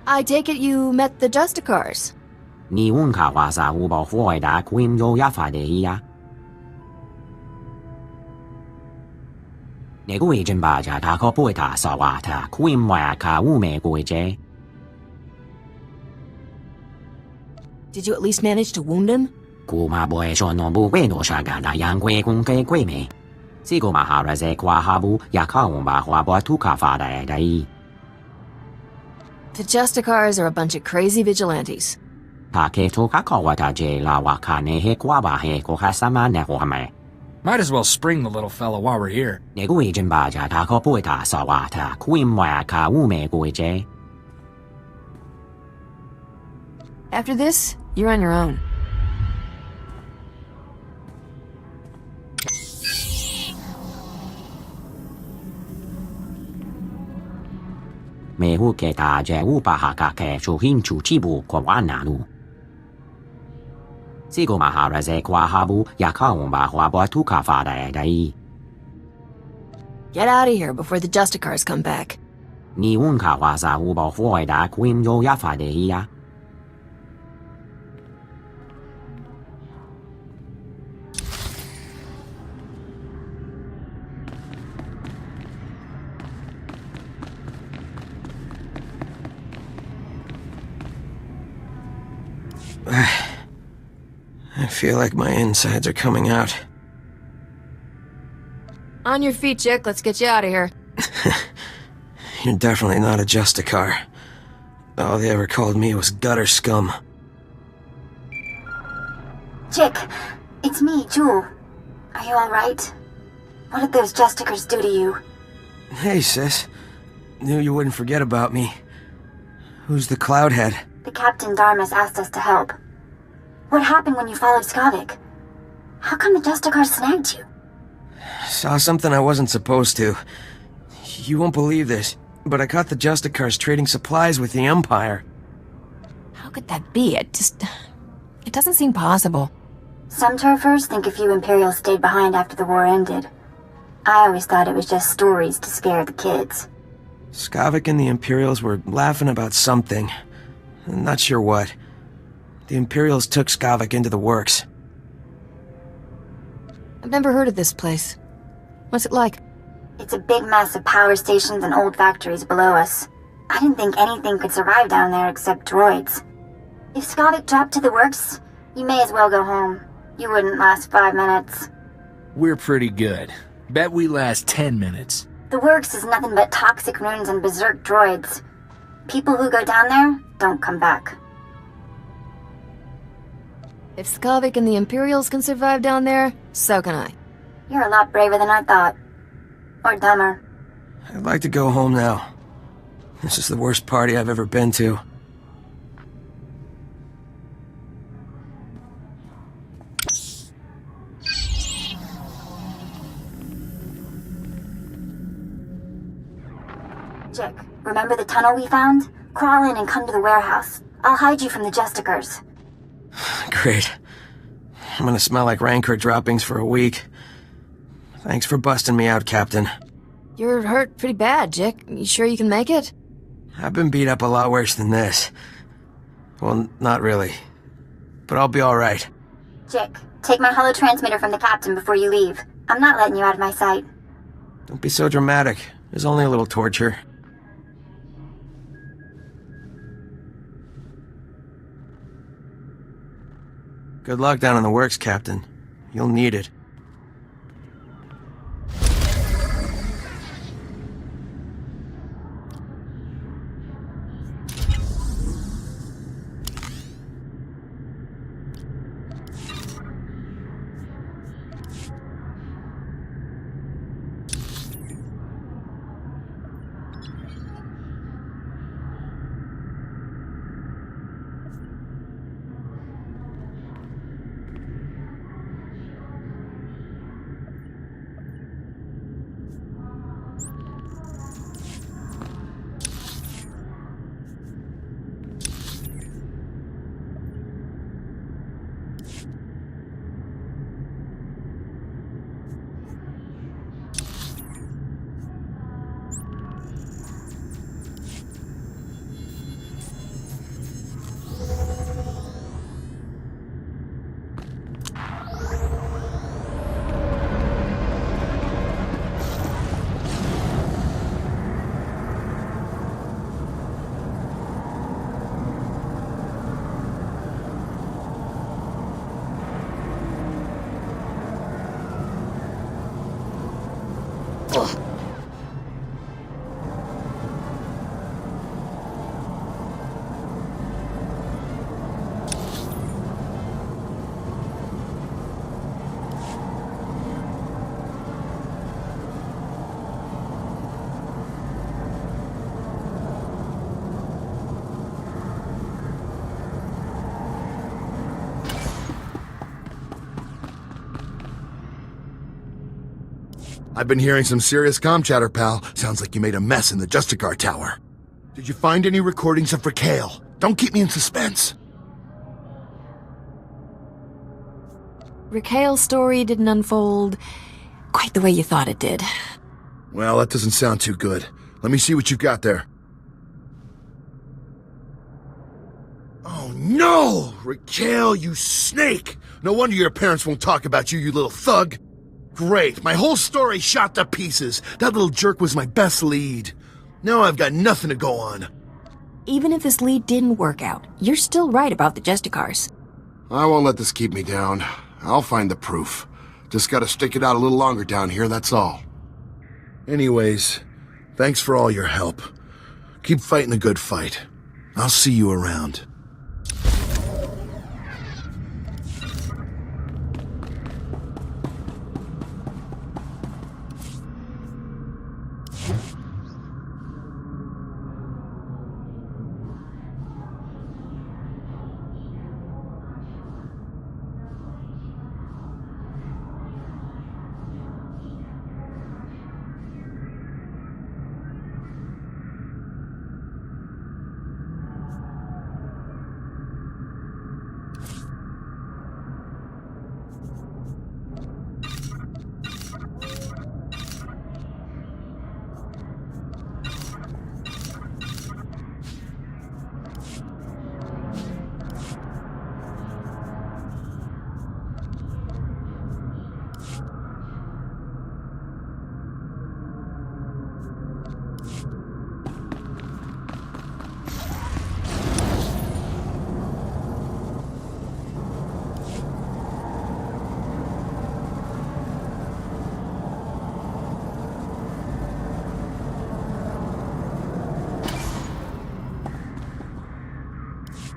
I take it you met the Justicars. Did you at least manage to wound him? The Justicars are a bunch of crazy vigilantes. Might as well spring the little fella while we're here. After this, you're on your own. Get out of here before the Justicars come back. I feel like my insides are coming out. On your feet, chick. Let's get you out of here. You're definitely not a Justicar. All they ever called me was gutter scum. Chick, it's me, Jewel. Are you alright? What did those Justicars do to you? Hey, sis. Knew you wouldn't forget about me. Who's the Cloudhead? The Captain Darmus asked us to help. What happened when you followed Skavik? How come the Justicars snagged you? Saw something I wasn't supposed to. You won't believe this, but I caught the Justicars trading supplies with the Empire. How could that be? It doesn't seem possible. Some turfers think a few Imperials stayed behind after the war ended. I always thought it was just stories to scare the kids. Skavik and the Imperials were laughing about something. I'm not sure what. The Imperials took Skavik into the works. I've never heard of this place. What's it like? It's a big mess of power stations and old factories below us. I didn't think anything could survive down there except droids. If Skavik dropped to the works, you may as well go home. You wouldn't last 5 minutes. We're pretty good. Bet we last 10 minutes. The works is nothing but toxic ruins and berserk droids. People who go down there don't come back. If Skavik and the Imperials can survive down there, so can I. You're a lot braver than I thought. Or dumber. I'd like to go home now. This is the worst party I've ever been to. Jick, remember the tunnel we found? Crawl in and come to the warehouse. I'll hide you from the Justicars. Great. I'm gonna smell like Rancor droppings for a week. Thanks for busting me out, Captain. You're hurt pretty bad, Jick. You sure you can make it? I've been beat up a lot worse than this. Well, not really. But I'll be alright. Jick, take my holo transmitter from the captain before you leave. I'm not letting you out of my sight. Don't be so dramatic. There's only a little torture. Good luck down in the works, Captain. You'll need it. I've been hearing some serious comm chatter, pal. Sounds like you made a mess in the Justicar Tower. Did you find any recordings of Raquel? Don't keep me in suspense. Raquel's story didn't unfold quite the way you thought it did. Well, that doesn't sound too good. Let me see what you've got there. Oh no! Raquel, you snake! No wonder your parents won't talk about you, you little thug! Great, my whole story shot to pieces. That little jerk was my best lead. Now I've got nothing to go on. Even if this lead didn't work out, you're still right about the Justicars. I won't let this keep me down. I'll find the proof. Just gotta stick it out a little longer down here, that's all. Anyways, thanks for all your help. Keep fighting the good fight. I'll see you around.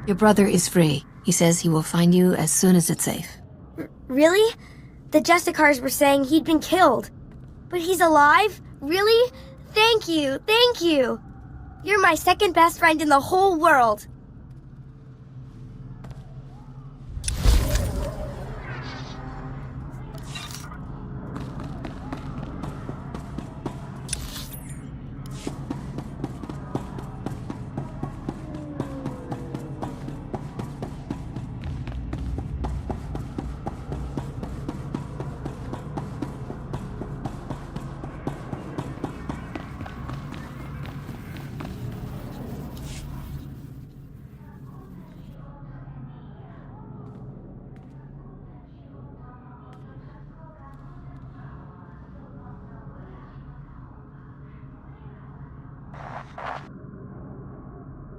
Your brother is free. He says he will find you as soon as it's safe. Really? The Justicars were saying he'd been killed. But he's alive? Really? Thank you, thank you. You're my second best friend in the whole world.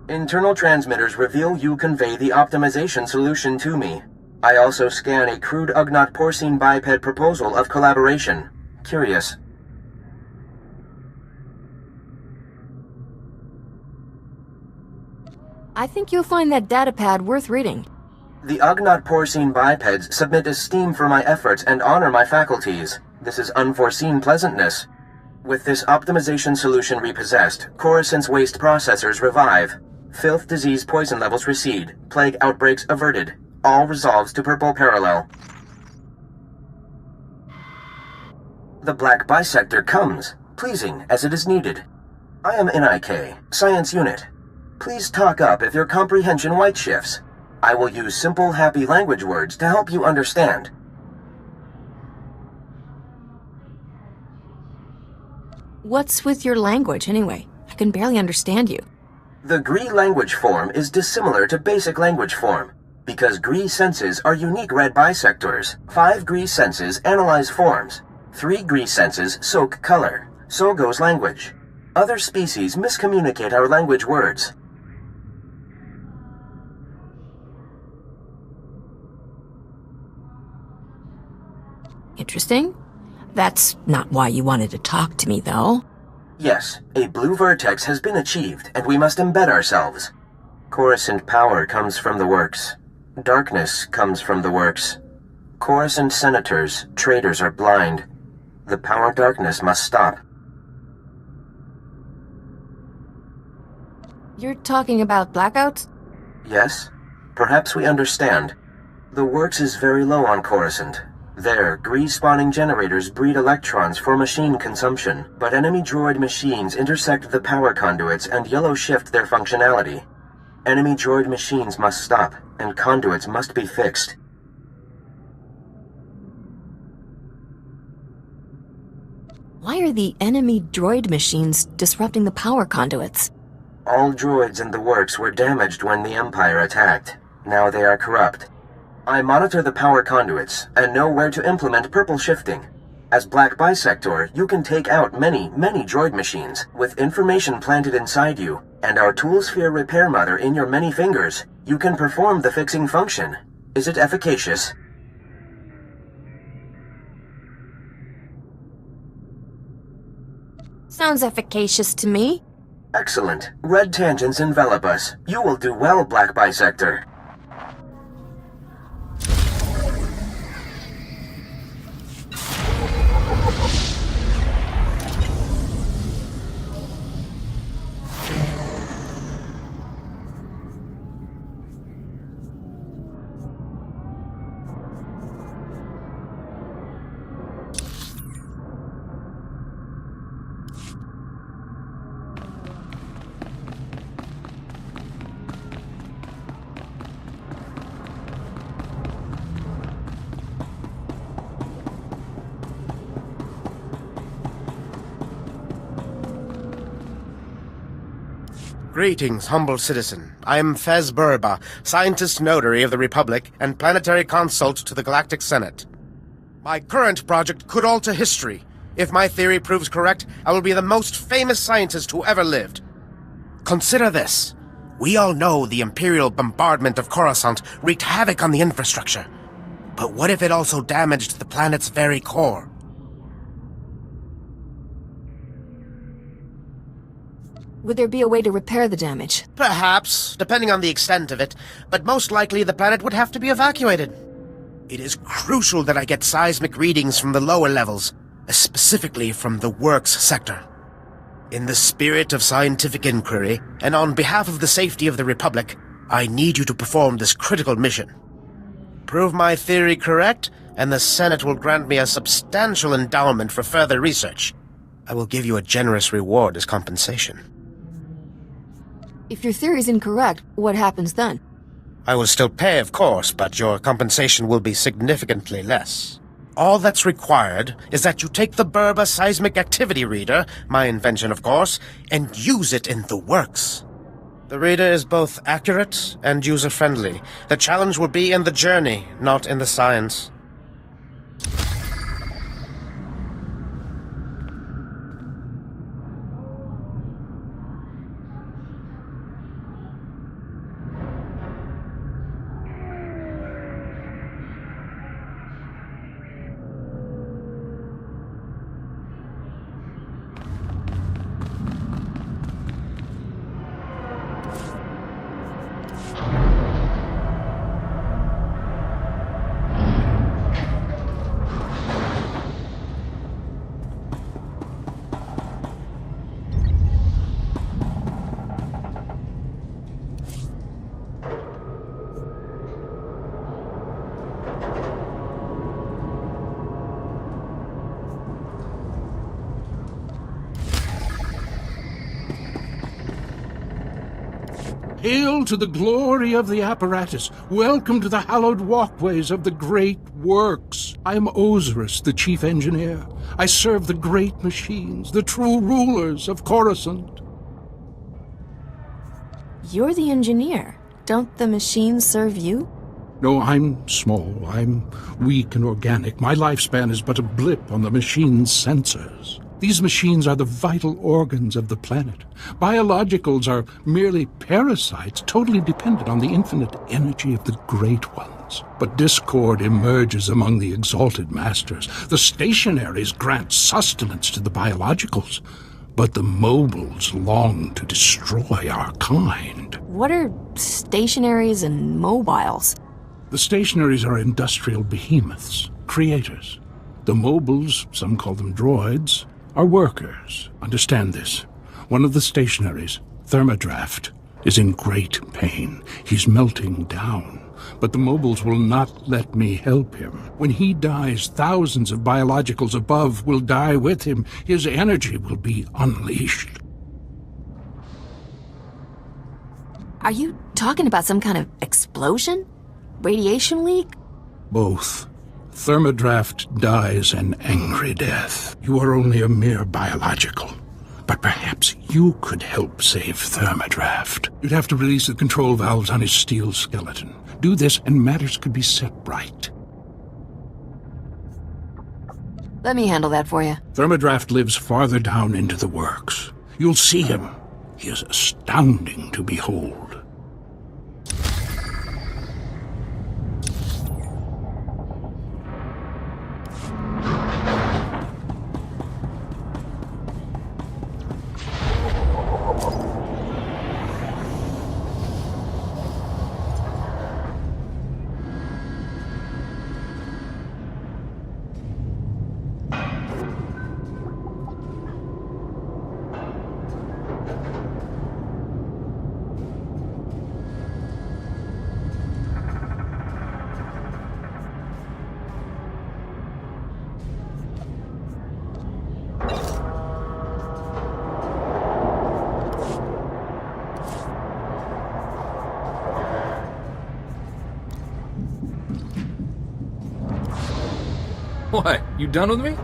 Internal transmitters reveal you convey the optimization solution to me. I also scan a crude Ugnaught porcine biped proposal of collaboration. Curious. I think you'll find that datapad worth reading. The Ugnaught porcine bipeds submit esteem for my efforts and honor my faculties. This is unforeseen pleasantness. With this optimization solution repossessed, Coruscant's waste processors revive. Filth, disease, poison levels recede. Plague outbreaks averted. All resolves to purple parallel. The black bisector comes, pleasing as it is needed. I am NIK, Science Unit. Please talk up if your comprehension white shifts. I will use simple, happy language words to help you understand. What's with your language, anyway? I can barely understand you. The GRE language form is dissimilar to basic language form. Because GRE senses are unique red bisectors, 5 GRE senses analyze forms. 3 GRE senses soak color. So goes language. Other species miscommunicate our language words. Interesting. That's not why you wanted to talk to me, though. Yes, a blue vertex has been achieved, and we must embed ourselves. Coruscant power comes from the works. Darkness comes from the works. Coruscant senators, traitors are blind. The power darkness must stop. You're talking about blackouts? Yes? Perhaps we understand. The works is very low on Coruscant. There, grease-spawning generators breed electrons for machine consumption, but enemy droid machines intersect the power conduits and yellow shift their functionality. Enemy droid machines must stop, and conduits must be fixed. Why are the enemy droid machines disrupting the power conduits? All droids in the works were damaged when the Empire attacked. Now they are corrupt. I monitor the power conduits, and know where to implement purple shifting. As Black Bisector, you can take out many droid machines, with information planted inside you, and our Toolsphere repair mother in your many fingers. You can perform the fixing function. Is it efficacious? Sounds efficacious to me. Excellent. Red tangents envelop us. You will do well, Black Bisector. Greetings, humble citizen. I am Fez Burba, Scientist Notary of the Republic and Planetary Consult to the Galactic Senate. My current project could alter history. If my theory proves correct, I will be the most famous scientist who ever lived. Consider this. We all know the Imperial bombardment of Coruscant wreaked havoc on the infrastructure. But what if it also damaged the planet's very core? Would there be a way to repair the damage? Perhaps, depending on the extent of it, but most likely the planet would have to be evacuated. It is crucial that I get seismic readings from the lower levels, specifically from the Works sector. In the spirit of scientific inquiry, and on behalf of the safety of the Republic, I need you to perform this critical mission. Prove my theory correct, and the Senate will grant me a substantial endowment for further research. I will give you a generous reward as compensation. If your theory's incorrect, what happens then? I will still pay, of course, but your compensation will be significantly less. All that's required is that you take the Burba Seismic Activity Reader, my invention of course, and use it in the Works. The reader is both accurate and user-friendly. The challenge will be in the journey, not in the science. Hail to the glory of the apparatus. Welcome to the hallowed walkways of the great works. I am Osiris, the chief engineer. I serve the great machines, the true rulers of Coruscant. You're the engineer. Don't the machines serve you? No, I'm small. I'm weak and organic. My lifespan is but a blip on the machine's sensors. These machines are the vital organs of the planet. Biologicals are merely parasites, totally dependent on the infinite energy of the Great Ones. But discord emerges among the exalted masters. The stationaries grant sustenance to the biologicals, but the mobiles long to destroy our kind. What are stationaries and mobiles? The stationaries are industrial behemoths, creators. The mobiles, some call them droids, are workers. Understand this. One of the stationaries, Thermodraft, is in great pain. He's melting down. But the mobiles will not let me help him. When he dies, thousands of biologicals above will die with him. His energy will be unleashed. Are you talking about some kind of explosion? Radiation leak? Both. Thermodraft dies an angry death. You are only a mere biological. But perhaps you could help save Thermodraft. You'd have to release the control valves on his steel skeleton. Do this and matters could be set right. Let me handle that for you. Thermodraft lives farther down into the works. You'll see him. He is astounding to behold. What? You done with me?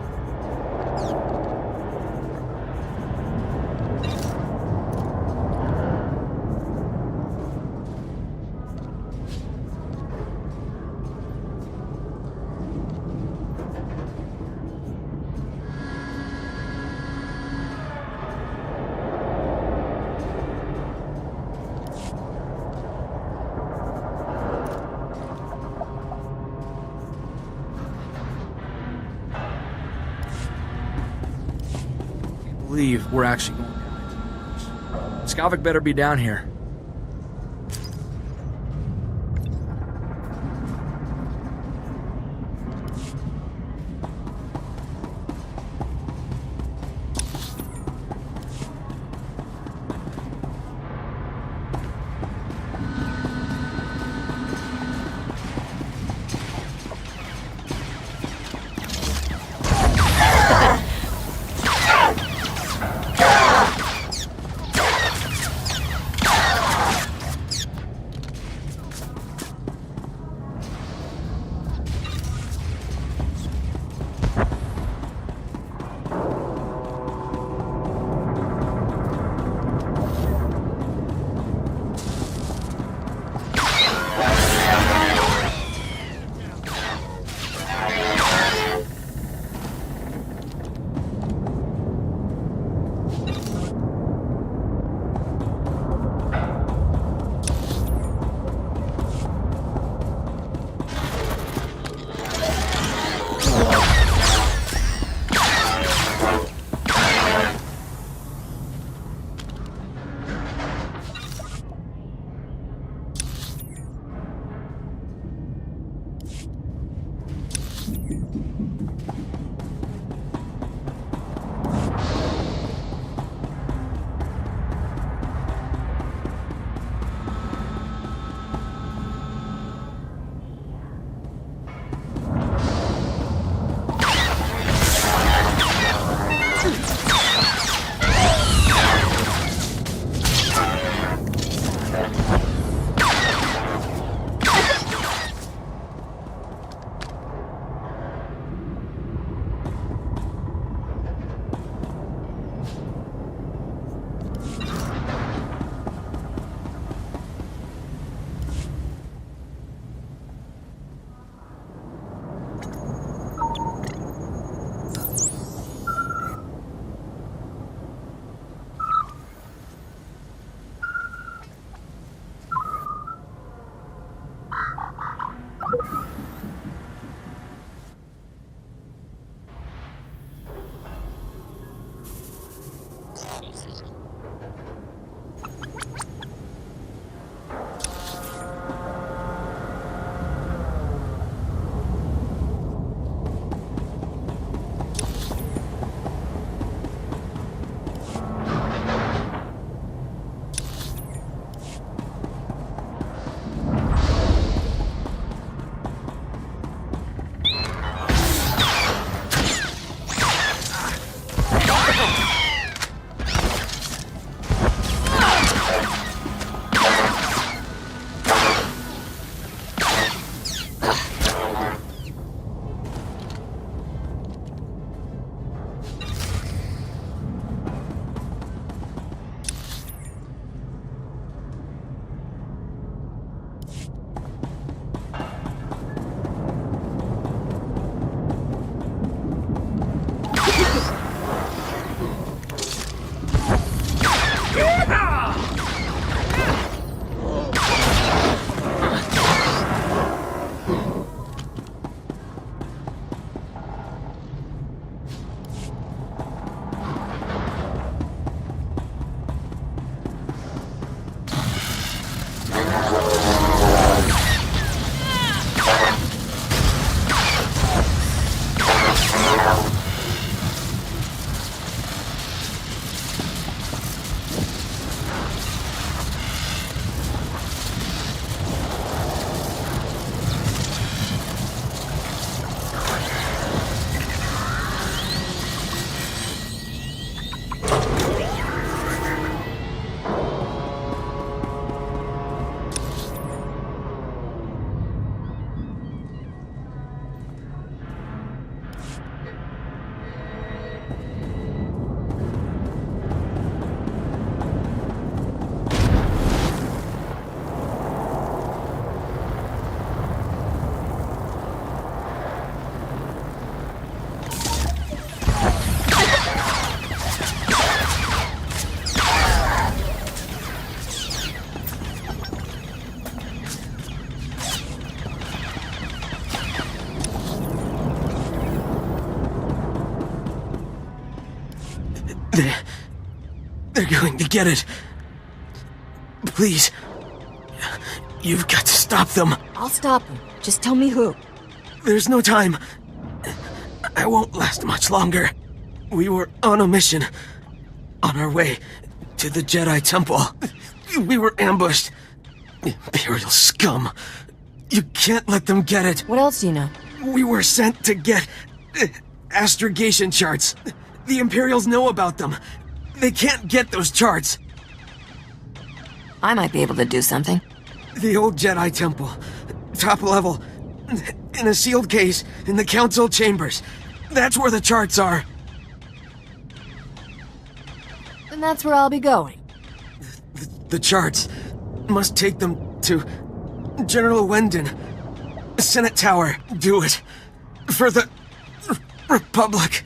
Believe we're actually going down. Skavik better be down here. They're going to get it. Please. You've got to stop them. I'll stop them. Just tell me who. There's no time. I won't last much longer. We were on a mission. On our way to the Jedi Temple. We were ambushed. Imperial scum. You can't let them get it. What else do you know? We were sent to get astrogation charts. The Imperials know about them. They can't get those charts. I might be able to do something. The old Jedi Temple. Top level. In a sealed case in the Council chambers. That's where the charts are. Then that's where I'll be going. The charts. Must take them to General Wendon. Senate Tower. Do it. For the Republic.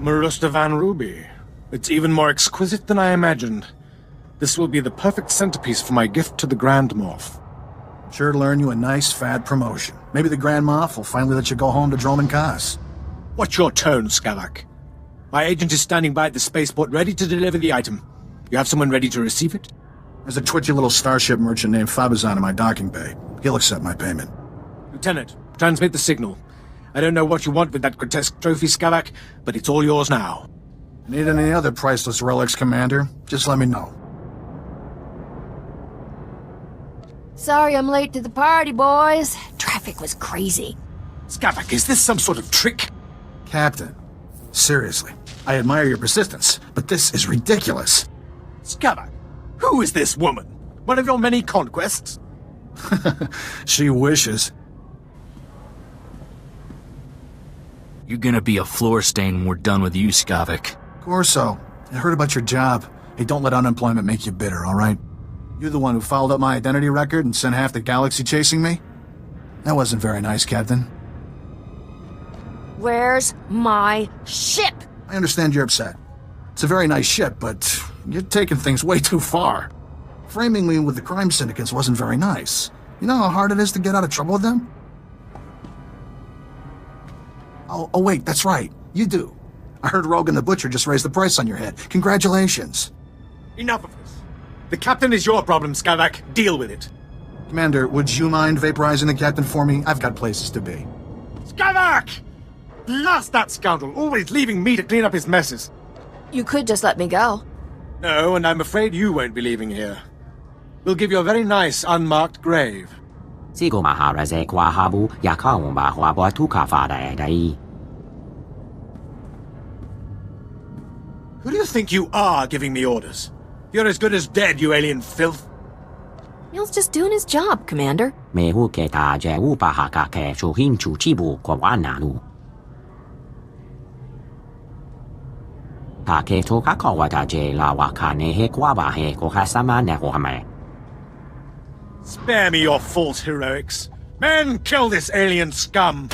Marustavan ruby. It's even more exquisite than I imagined. This will be the perfect centerpiece for my gift to the Grand Moff. Sure to learn you a nice, fat promotion. Maybe the Grand Moff will finally let you go home to Droman Kaas. What's your tone, Skavak? My agent is standing by at the spaceport ready to deliver the item. You have someone ready to receive it? There's a twitchy little starship merchant named Fabizan in my docking bay. He'll accept my payment. Lieutenant, transmit the signal. I don't know what you want with that grotesque trophy, Skavak, but it's all yours now. Need any other priceless relics, Commander? Just let me know. Sorry I'm late to the party, boys. Traffic was crazy. Skavak, is this some sort of trick? Captain, seriously, I admire your persistence, but this is ridiculous. Skavak, who is this woman? One of your many conquests? She wishes. You're gonna be a floor stain when we're done with you, Skavak. Corso, I heard about your job. Hey, don't let unemployment make you bitter, all right? You're the one who fouled up my identity record and sent half the galaxy chasing me? That wasn't very nice, Captain. Where's my ship? I understand you're upset. It's a very nice ship, but you're taking things way too far. Framing me with the crime syndicates wasn't very nice. You know how hard it is to get out of trouble with them? Oh wait, that's right. You do. I heard Rogan the Butcher just raised the price on your head. Congratulations. Enough of this. The captain is your problem, Skavak. Deal with it. Commander, would you mind vaporizing the captain for me? I've got places to be. Skavak! Blast that scoundrel, always leaving me to clean up his messes. You could just let me go. No, and I'm afraid you won't be leaving here. We'll give you a very nice, unmarked grave. Sigo maharaze kwa habu yakaumba huabo tukafada edai. Who do you think you are giving me orders? You're as good as dead, you alien filth. Neil's just doing his job, Commander. Me huketa je upahaka ke shuhinchu chibu kwa wanalu. Take toka kawata je la wakane he kwaba he kohasama nehohame. Spare me your false heroics. Men, kill this alien scum!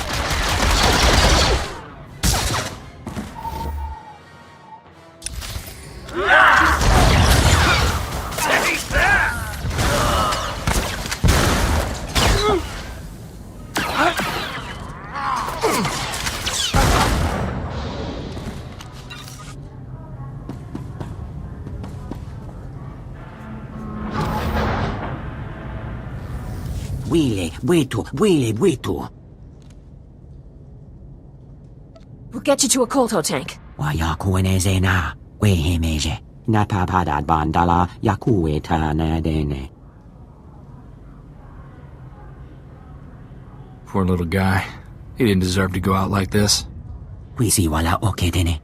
Witu. We'll get you to a Kolto tank. Wayakueneze na, wehemeje. Natapadad bandala yakueta na dene. Poor little guy. He didn't deserve to go out like this. Kwisi wala okedene.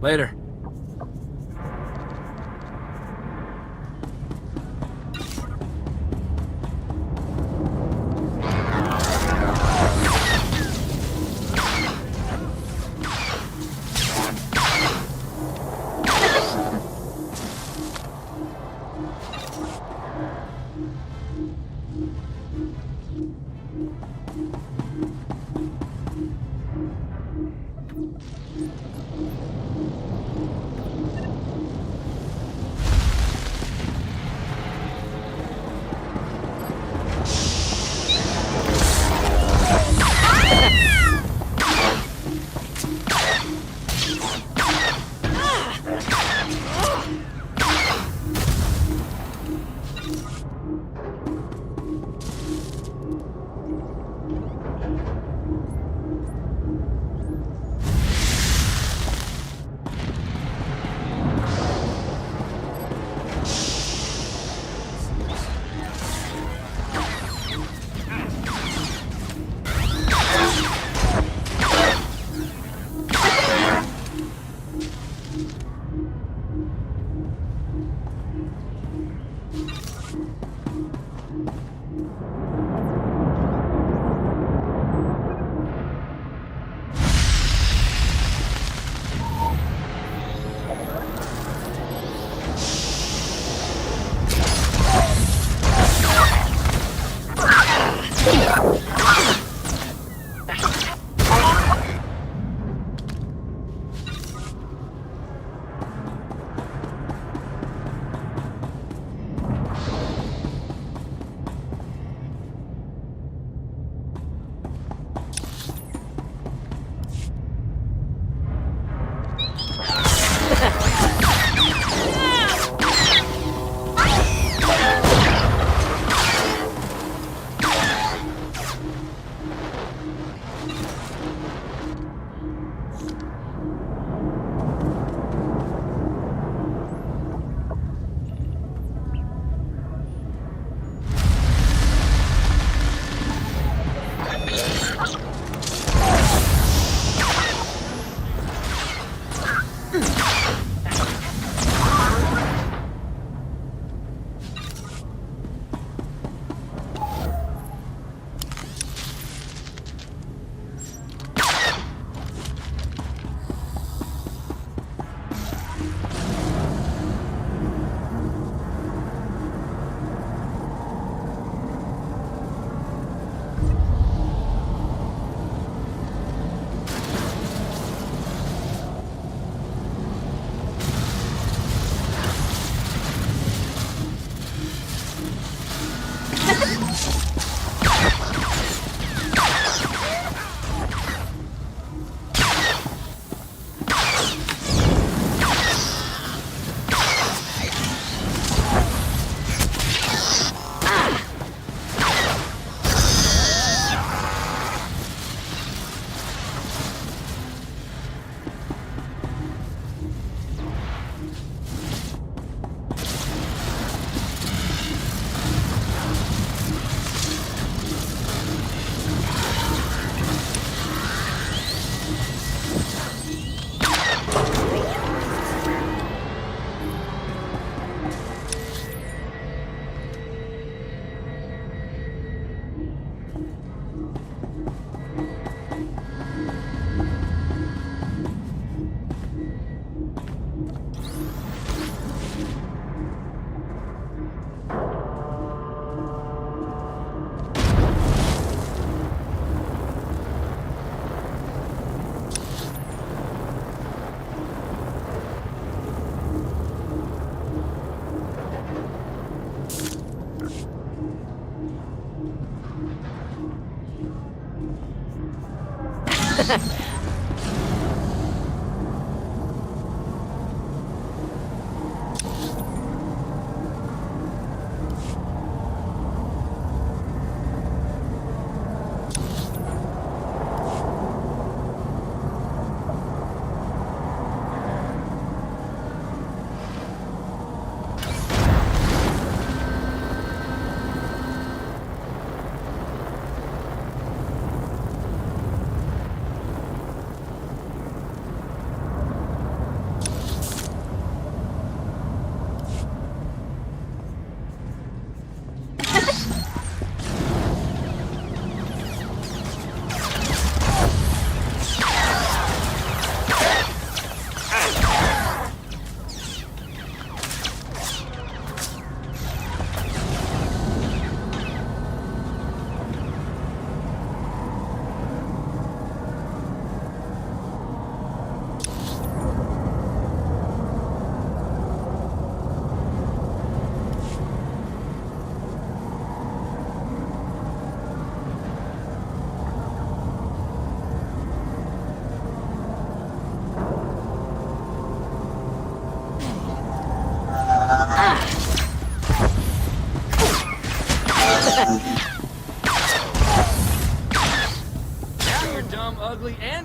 Later.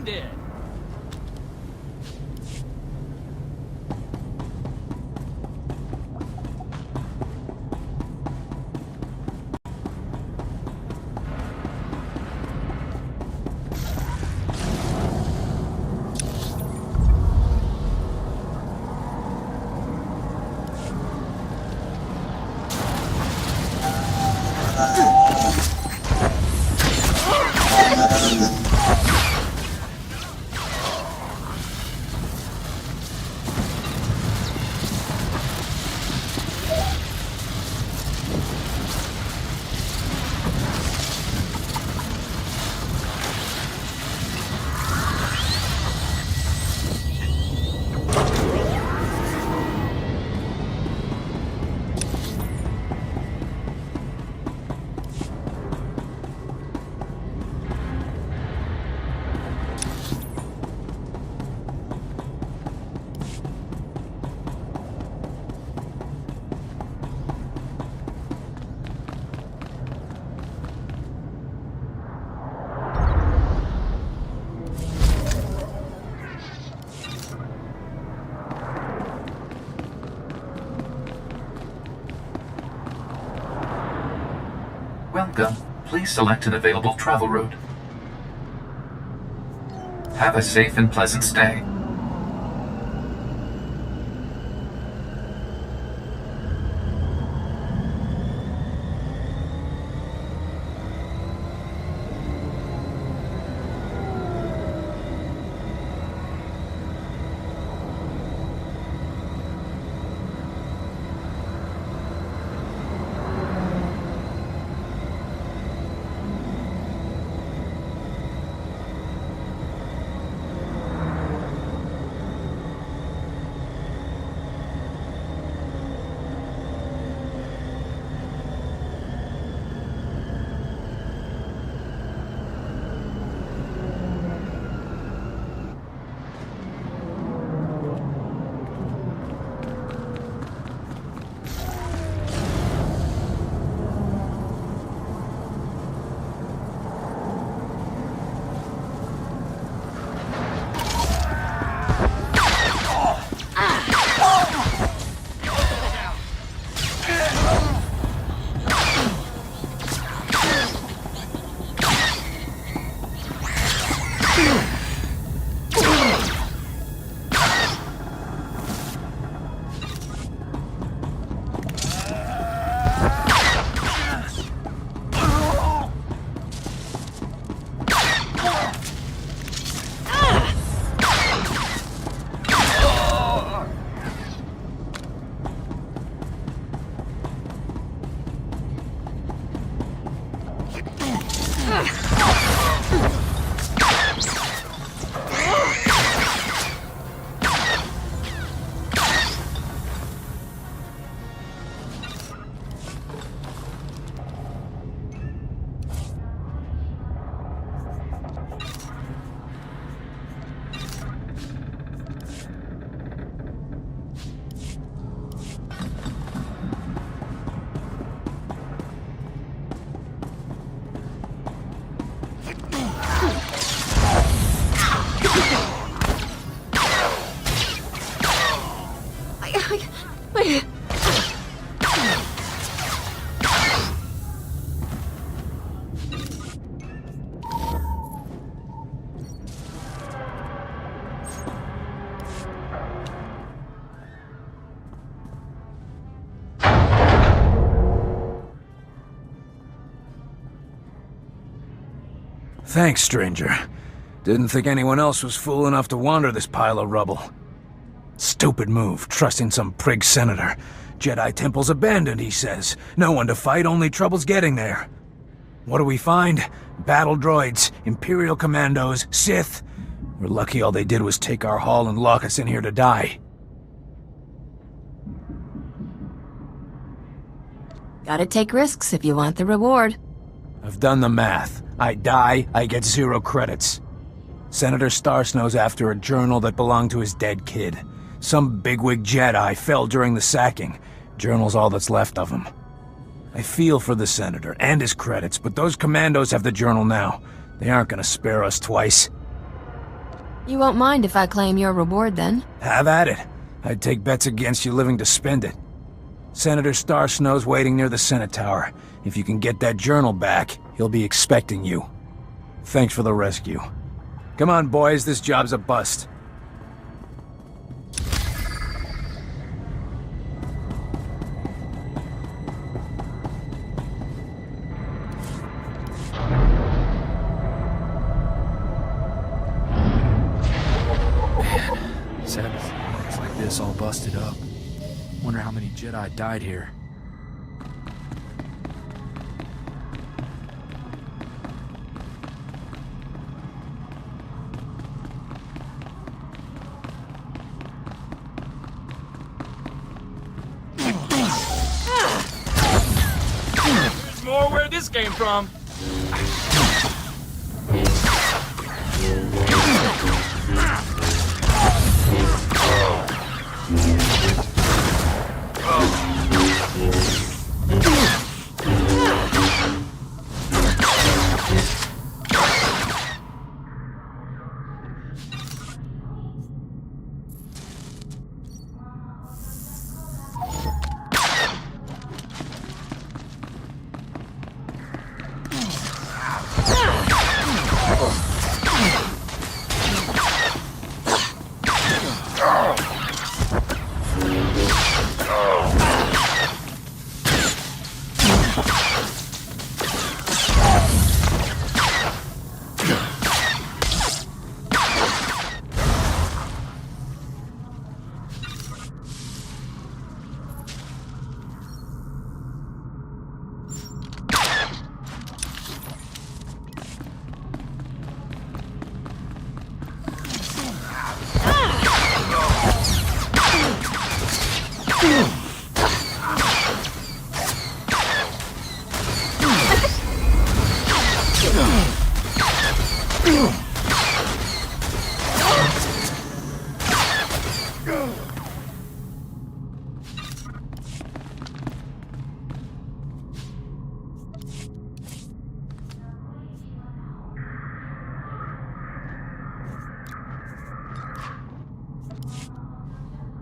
dead. Welcome. Please select an available travel route. Have a safe and pleasant stay. Thanks, stranger. Didn't think anyone else was fool enough to wander this pile of rubble. Stupid move, trusting some prig senator. Jedi temple's abandoned, he says. No one to fight, only trouble's getting there. What do we find? Battle droids, Imperial commandos, Sith. We're lucky all they did was take our haul and lock us in here to die. Gotta take risks if you want the reward. I've done the math. I die, I get 0 credits. Senator Starsnow's after a journal that belonged to his dead kid. Some bigwig Jedi fell during the sacking. Journal's all that's left of him. I feel for the Senator and his credits, but those commandos have the journal now. They aren't gonna spare us twice. You won't mind if I claim your reward, then? Have at it. I'd take bets against you living to spend it. Senator Star Snow's waiting near the Senate Tower. If you can get that journal back, he'll be expecting you. Thanks for the rescue. Come on, boys, this job's a bust. It's like this all busted up. Wonder how many Jedi died here. There's more where this came from.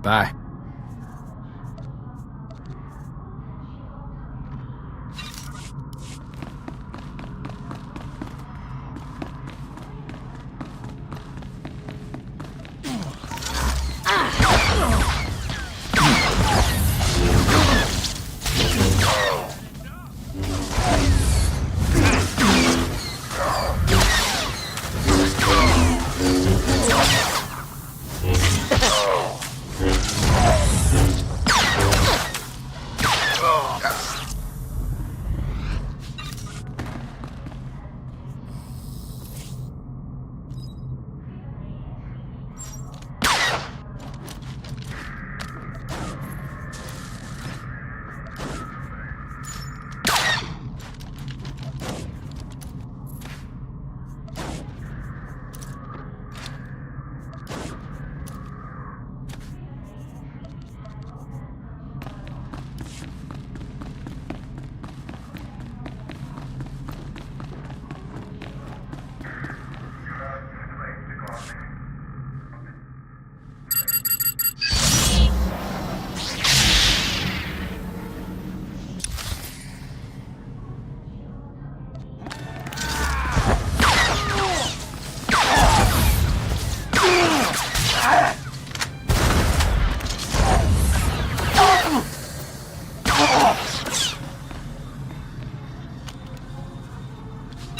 Bye.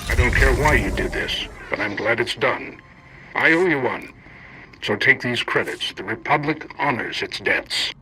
I don't care why you did this, but I'm glad it's done. I owe you one. So take these credits. The Republic honors its debts.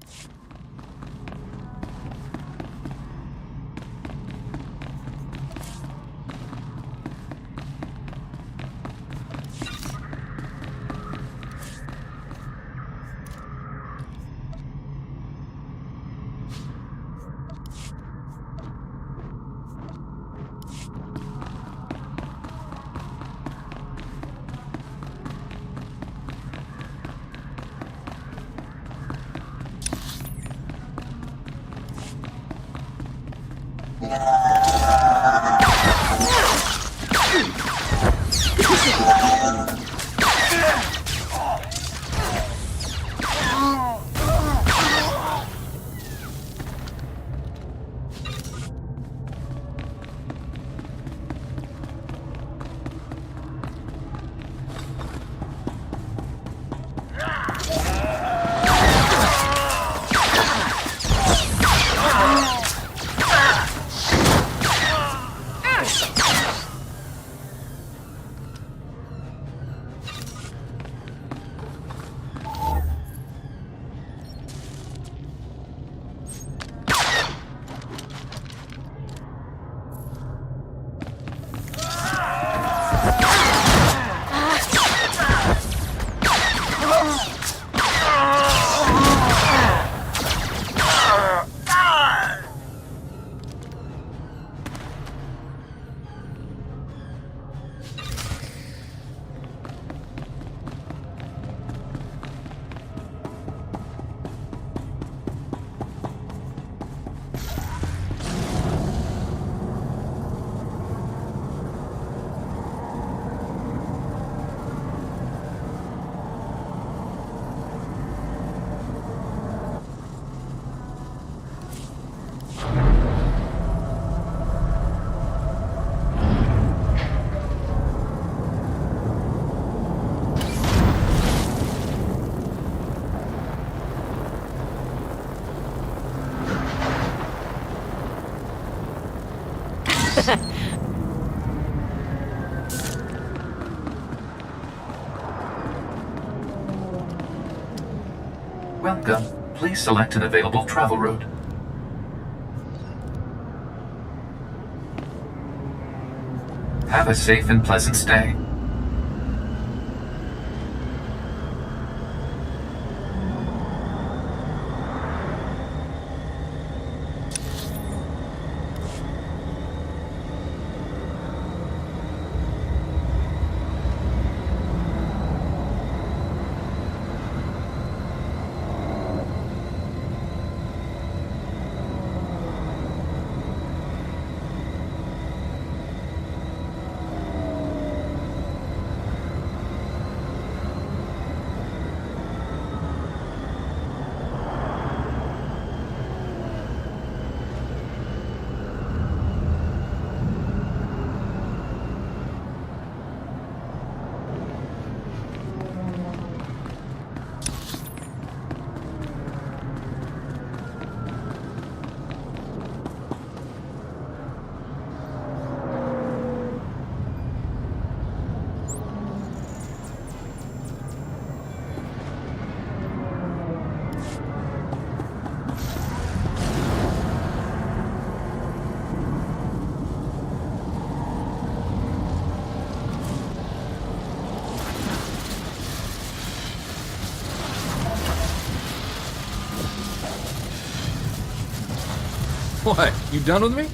Please select an available travel route. Have a safe and pleasant stay. What? You done with me?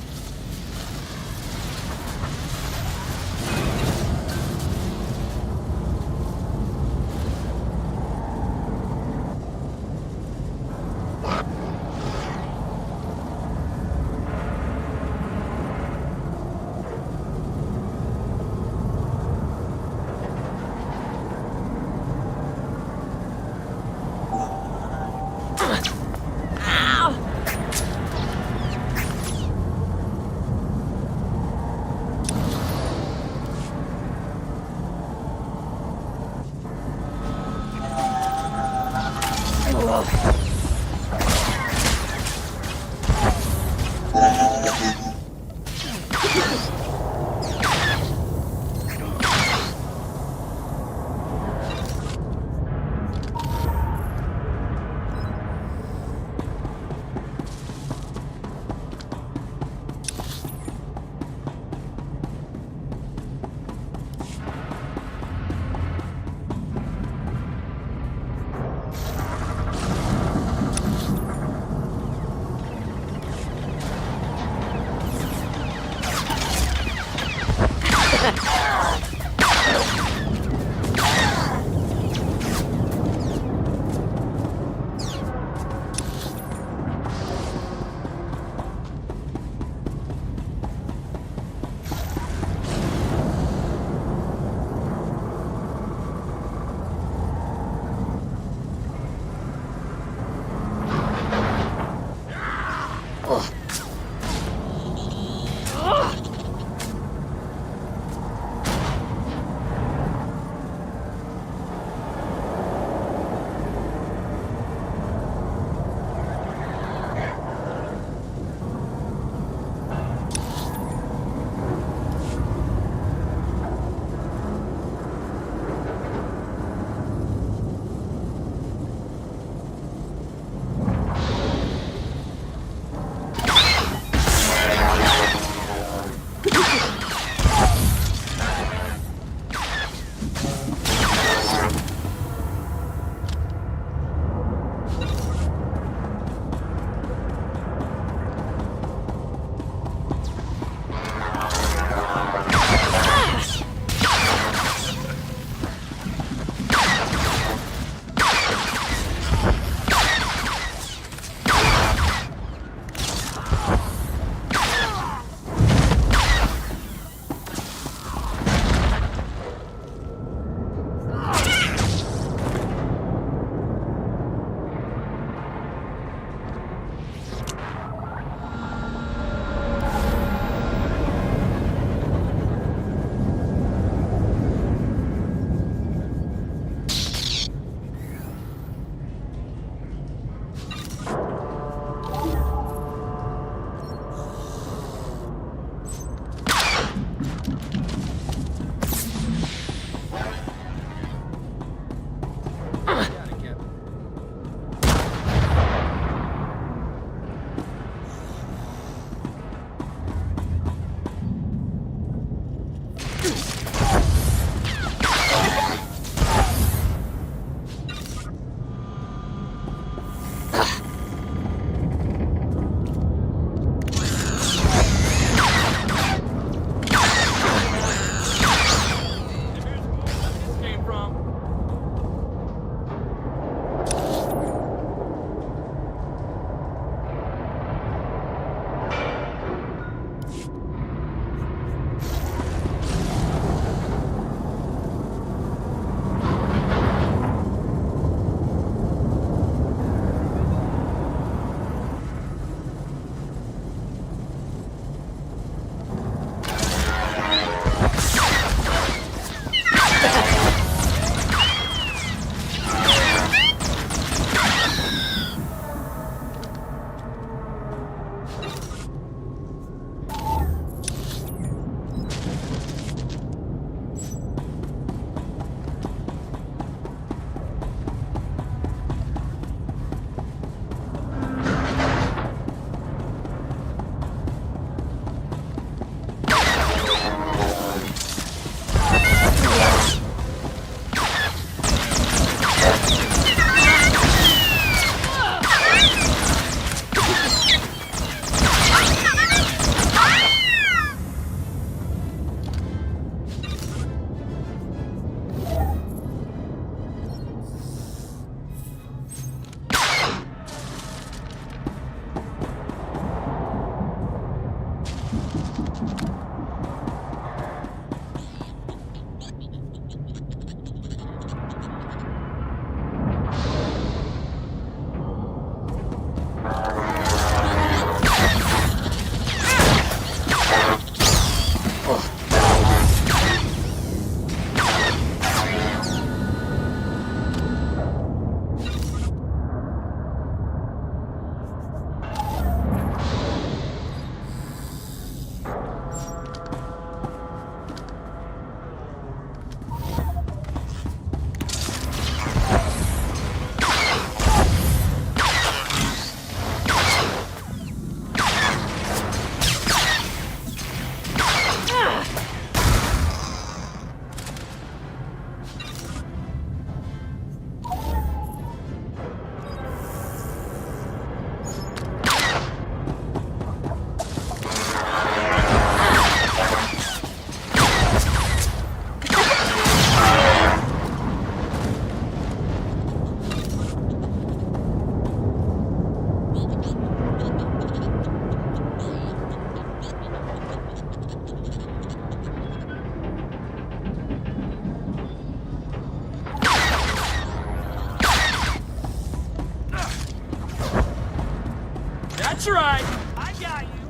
That's right. I got you.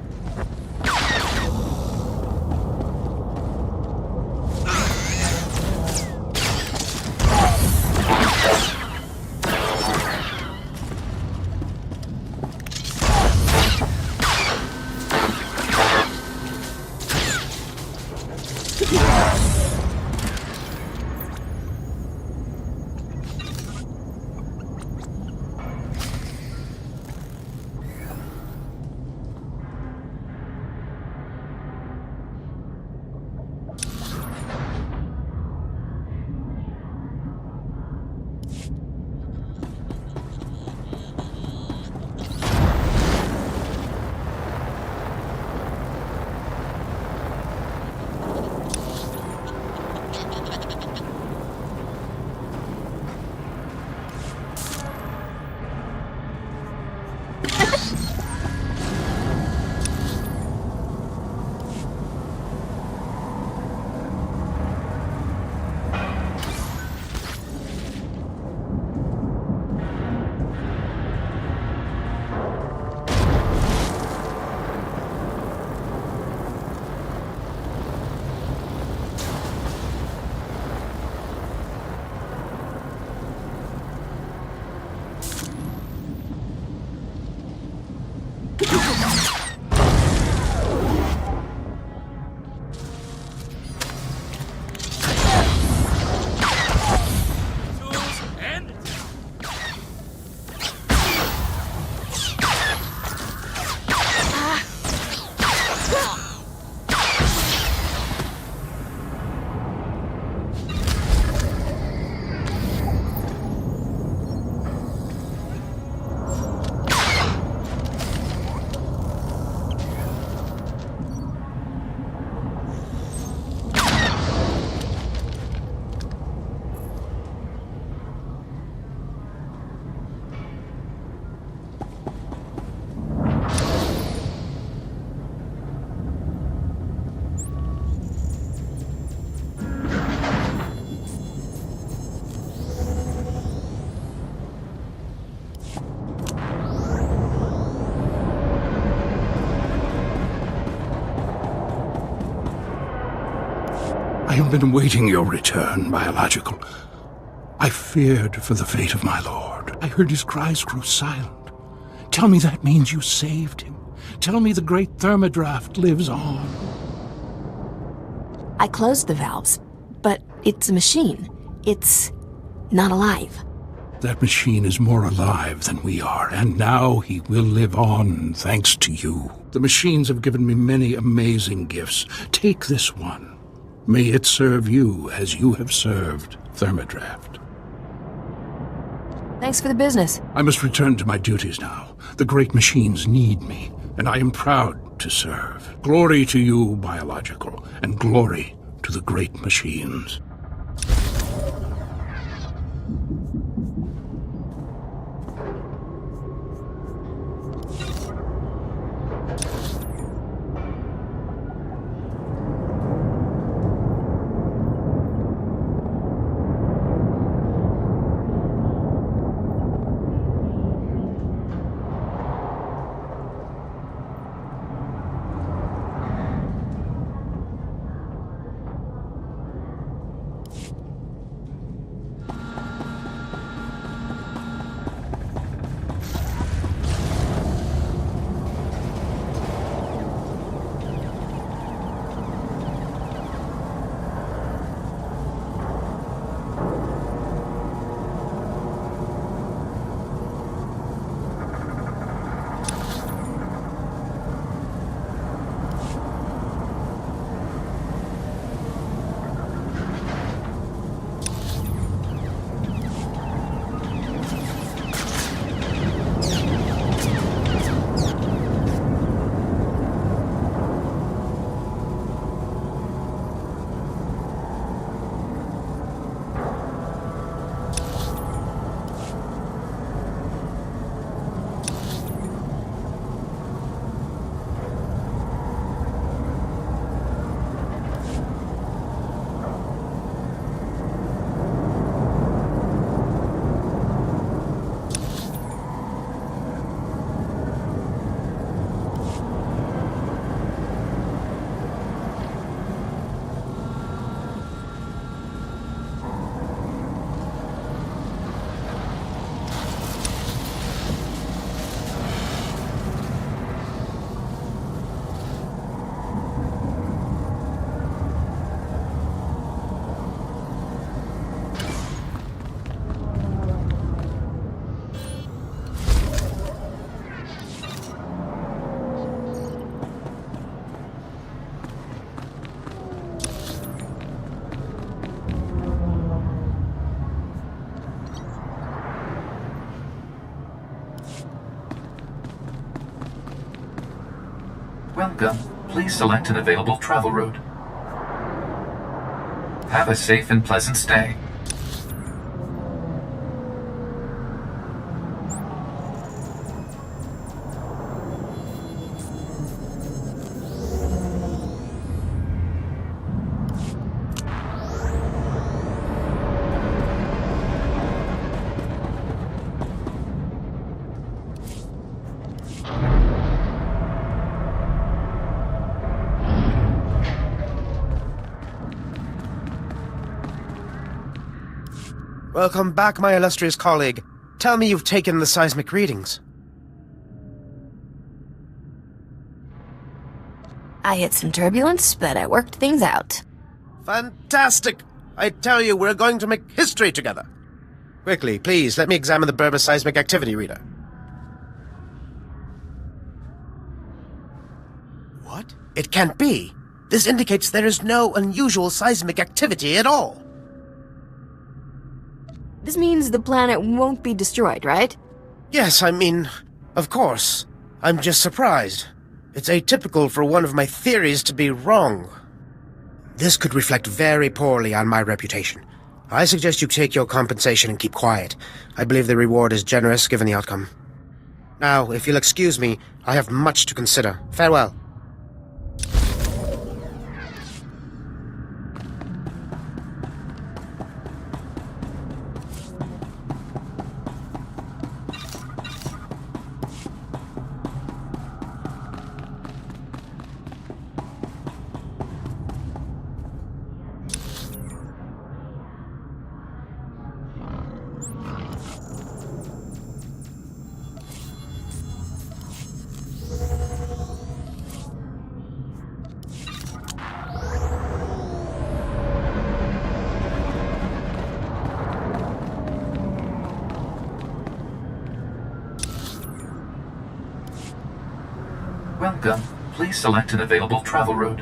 I have been awaiting your return, Biological. I feared for the fate of my lord. I heard his cries grow silent. Tell me that means you saved him. Tell me the great thermodraft lives on. I closed the valves, but it's a machine. It's not alive. That machine is more alive than we are, and now he will live on thanks to you. The machines have given me many amazing gifts. Take this one. May it serve you as you have served Thermodraft. Thanks for the business. I must return to my duties now. The great machines need me, and I am proud to serve. Glory to you, Biological, and glory to the great machines. Welcome. Please select an available travel route. Have a safe and pleasant stay. Welcome back, my illustrious colleague. Tell me you've taken the seismic readings. I hit some turbulence, but I worked things out. Fantastic! I tell you, we're going to make history together. Quickly, please, let me examine the Berber seismic activity reader. What? It can't be. This indicates there is no unusual seismic activity at all. This means the planet won't be destroyed, right? Yes, I mean, of course. I'm just surprised. It's atypical for one of my theories to be wrong. This could reflect very poorly on my reputation. I suggest you take your compensation and keep quiet. I believe the reward is generous given the outcome. Now, if you'll excuse me, I have much to consider. Farewell. Welcome. Please select an available travel route.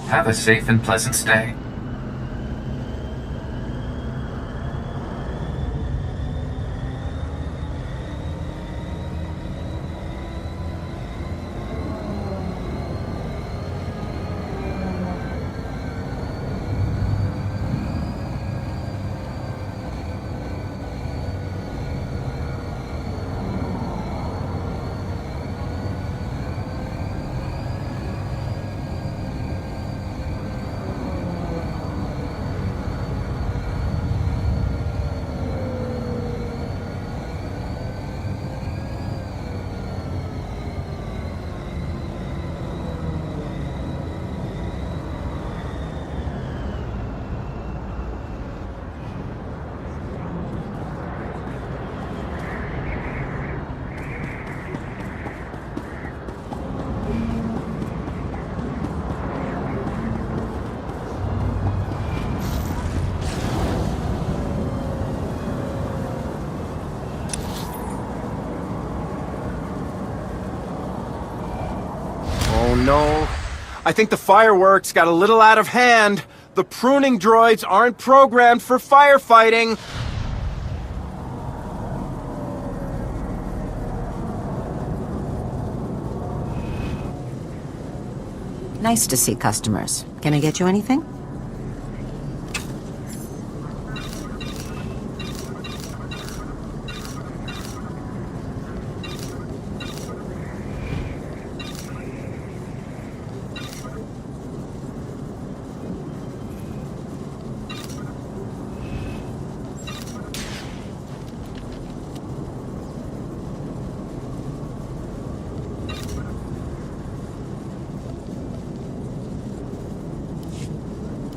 Have a safe and pleasant stay. Oh no. I think the fireworks got a little out of hand. The pruning droids aren't programmed for firefighting. Nice to see customers. Can I get you anything?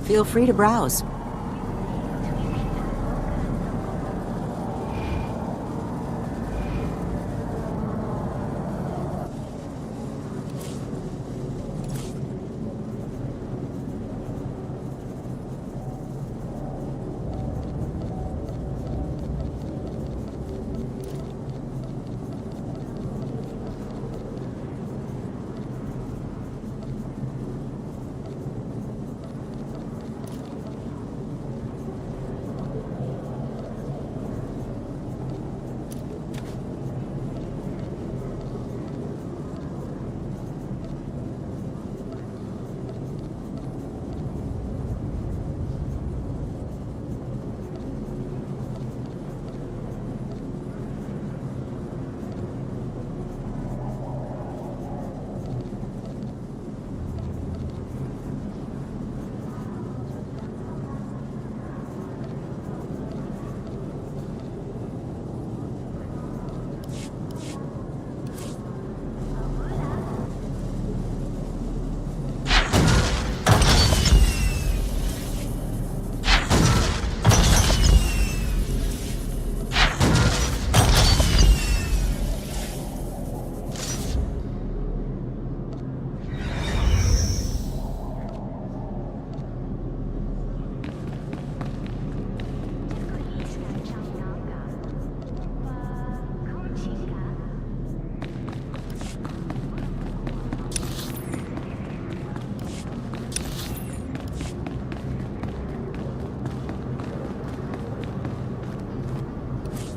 Feel free to browse.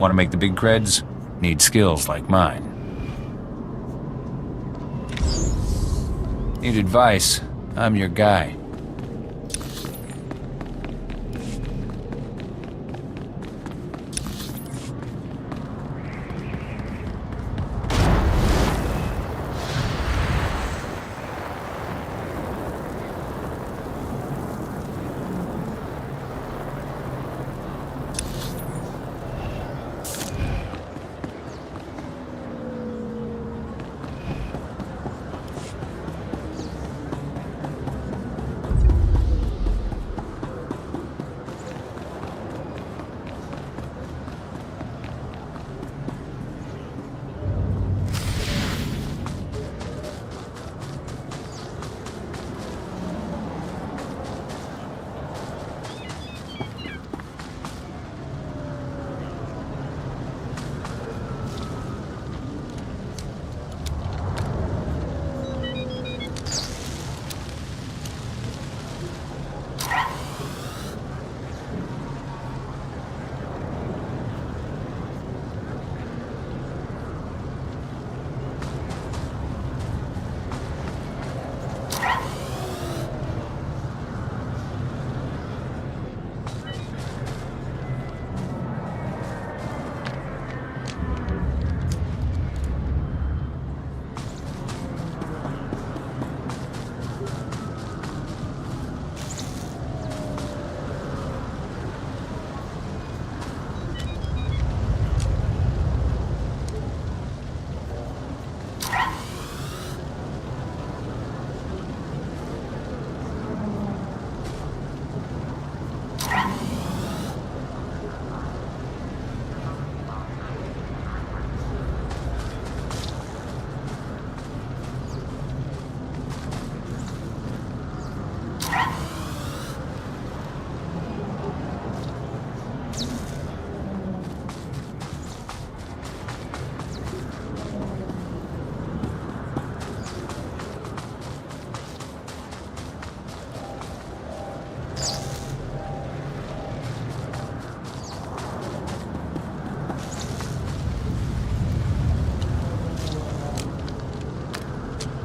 Want to make the big creds? Need skills like mine. Need advice? I'm your guy.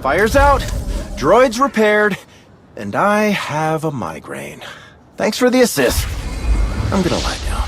Fire's out, droid's repaired, and I have a migraine. Thanks for the assist. I'm gonna lie down.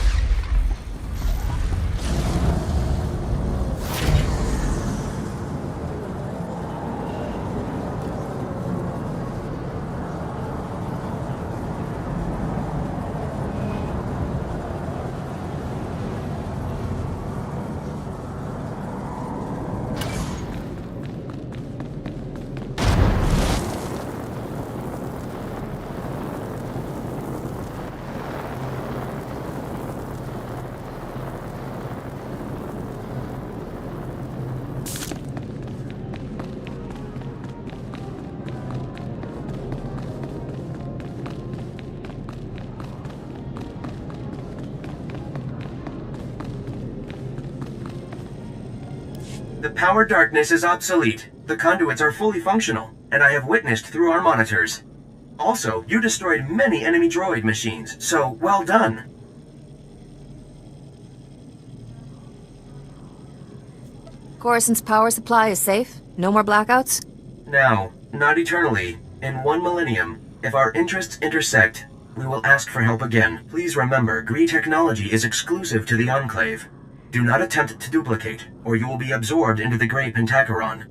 The power darkness is obsolete. The conduits are fully functional, and I have witnessed through our monitors. Also, you destroyed many enemy droid machines, so well done. Coruscant's power supply is safe? No more blackouts? Now, not eternally. In 1 millennium, if our interests intersect, we will ask for help again. Please remember, Gree technology is exclusive to the Enclave. Do not attempt to duplicate, or you will be absorbed into the Grey Pentacheron.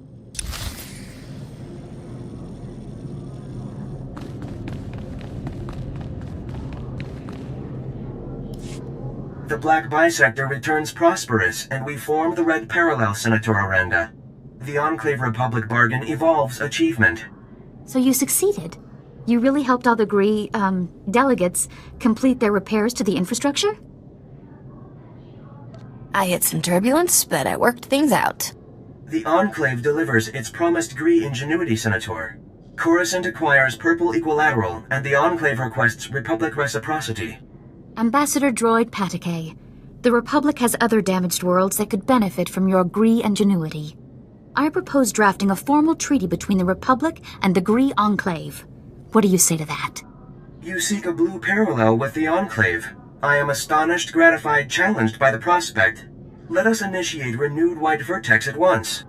The Black Bisector returns prosperous, and we form the Red Parallel, Senator Aranda. The Enclave Republic bargain evolves achievement. So you succeeded? You really helped all the Gree, delegates complete their repairs to the infrastructure? I hit some turbulence, but I worked things out. The Enclave delivers its promised Gree ingenuity, Senator. Coruscant acquires Purple Equilateral, and the Enclave requests Republic reciprocity. Ambassador Droid Patakay, the Republic has other damaged worlds that could benefit from your Gree ingenuity. I propose drafting a formal treaty between the Republic and the Gree Enclave. What do you say to that? You seek a blue parallel with the Enclave. I am astonished, gratified, challenged by the prospect. Let us initiate renewed white vertex at once.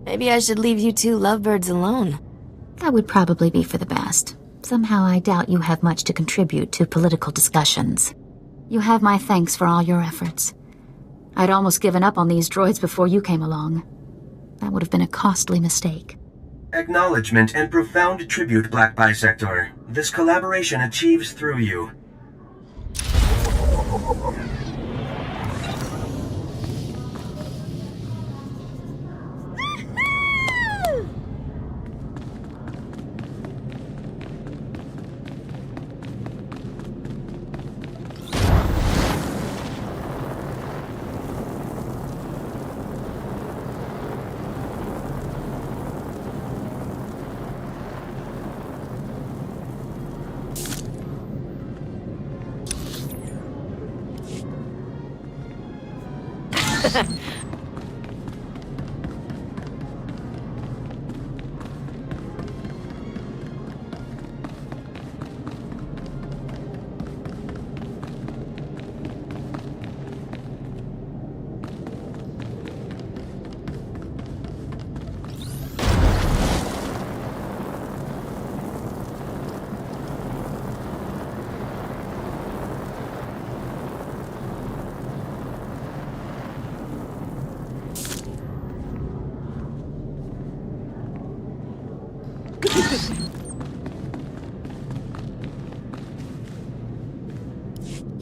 Maybe I should leave you two lovebirds alone. That would probably be for the best. Somehow I doubt you have much to contribute to political discussions. You have my thanks for all your efforts. I'd almost given up on these droids before you came along. That would have been a costly mistake. Acknowledgement and profound tribute, Black Bisector. This collaboration achieves through you.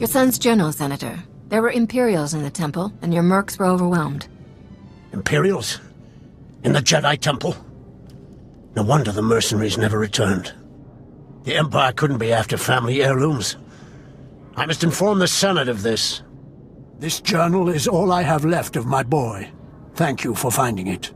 Your son's journal, Senator. There were Imperials in the temple, and your mercs were overwhelmed. Imperials? In the Jedi Temple? No wonder the mercenaries never returned. The Empire couldn't be after family heirlooms. I must inform the Senate of this. This journal is all I have left of my boy. Thank you for finding it.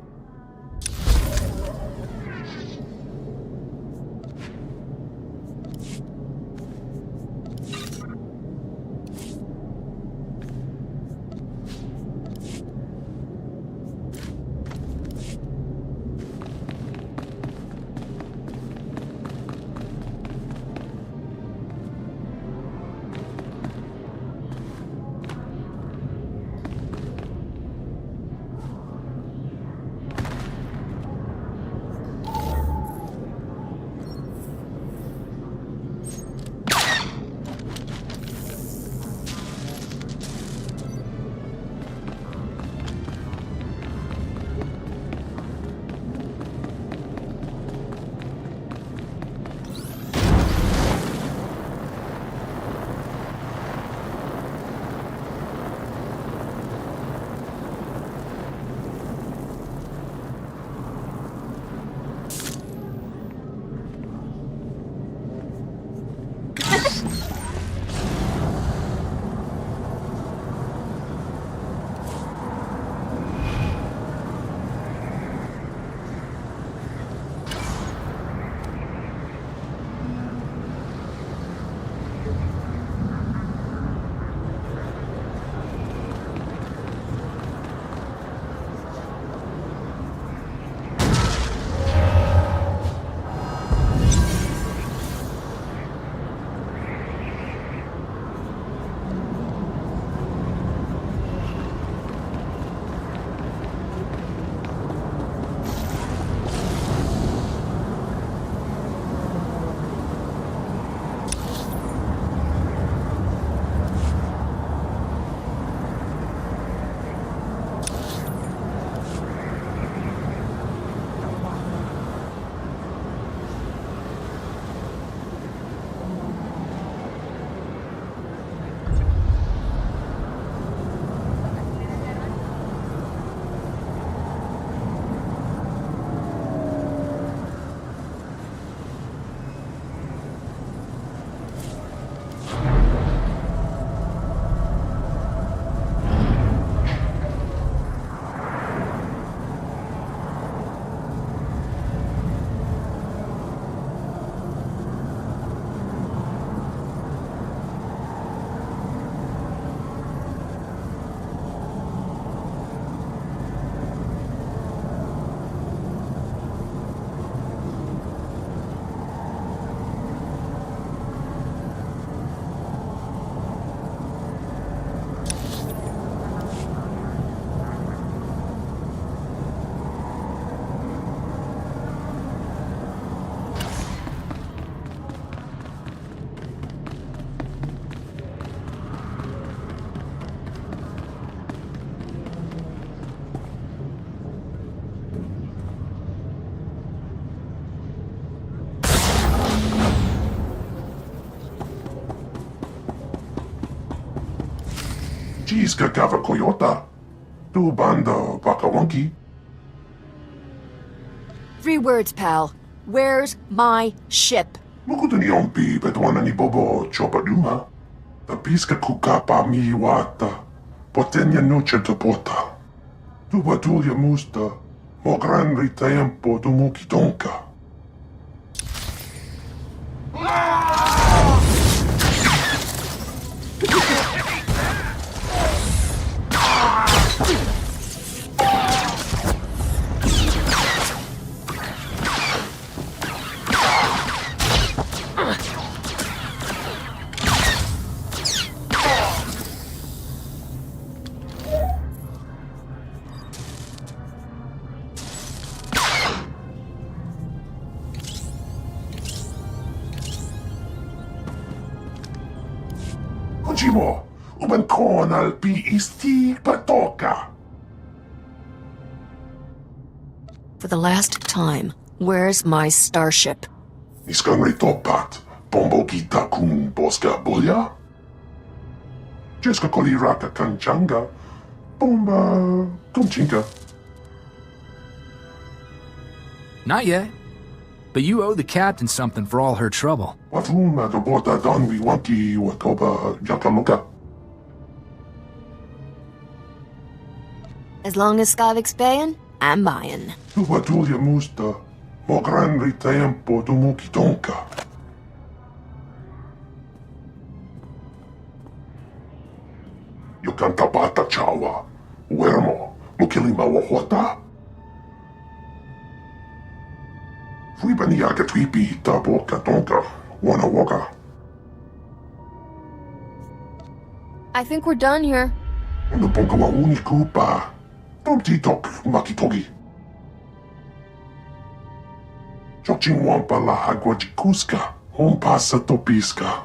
Jiska Gava Koyota. Tu Banda Bakawanki. 3 words, pal. Where's my ship? Mukutani Ompi Betwana ni Bobo Chopaduma. The Piska Kukapa mi wata. Potenya noche te pota. Tu Batulia Musta. Mo gran ritempo tu Mukitonka. Ujimo, uben kon al pi isti patoka. For the last time, where's my starship? Iskan ritopat, pombo kita kung boska boya? Jeska koliraka kanchanga, bomba kunchinka. Not yet. But you owe the captain something for all her trouble. Watuma to bota donwi wanki wakoba yakamuka. As long as Skavik's paying, I'm buying. Tu batulia musta, mo gran ritempo tu mukitonka. Yo canta bata chawa, wermo, mukilima wahota. Fui baniaka twipi tabo katonka, wana waka. I think we're done here. Naponka wa unikupa. Tomti tok makitogi. Chokching wampa la agua jikuska, hompasa topiska.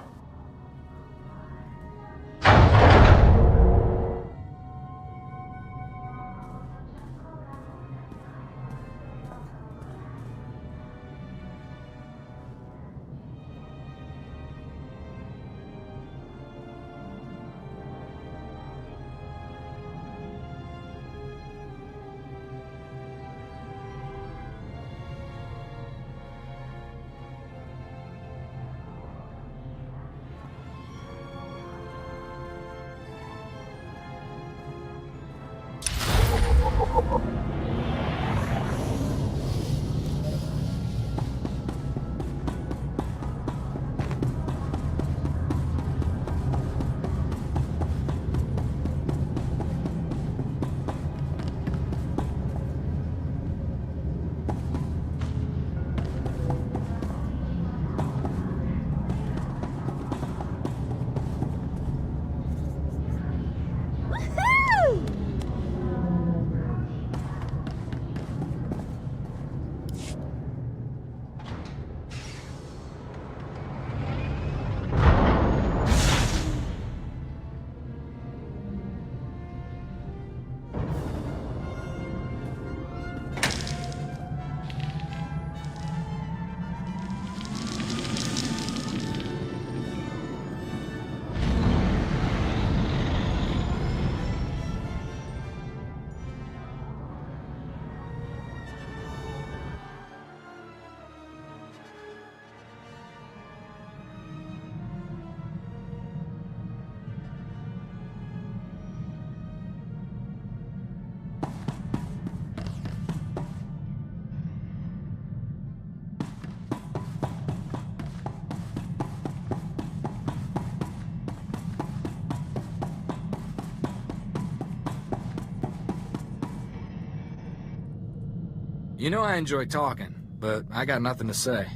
You know I enjoy talking, but I got nothing to say.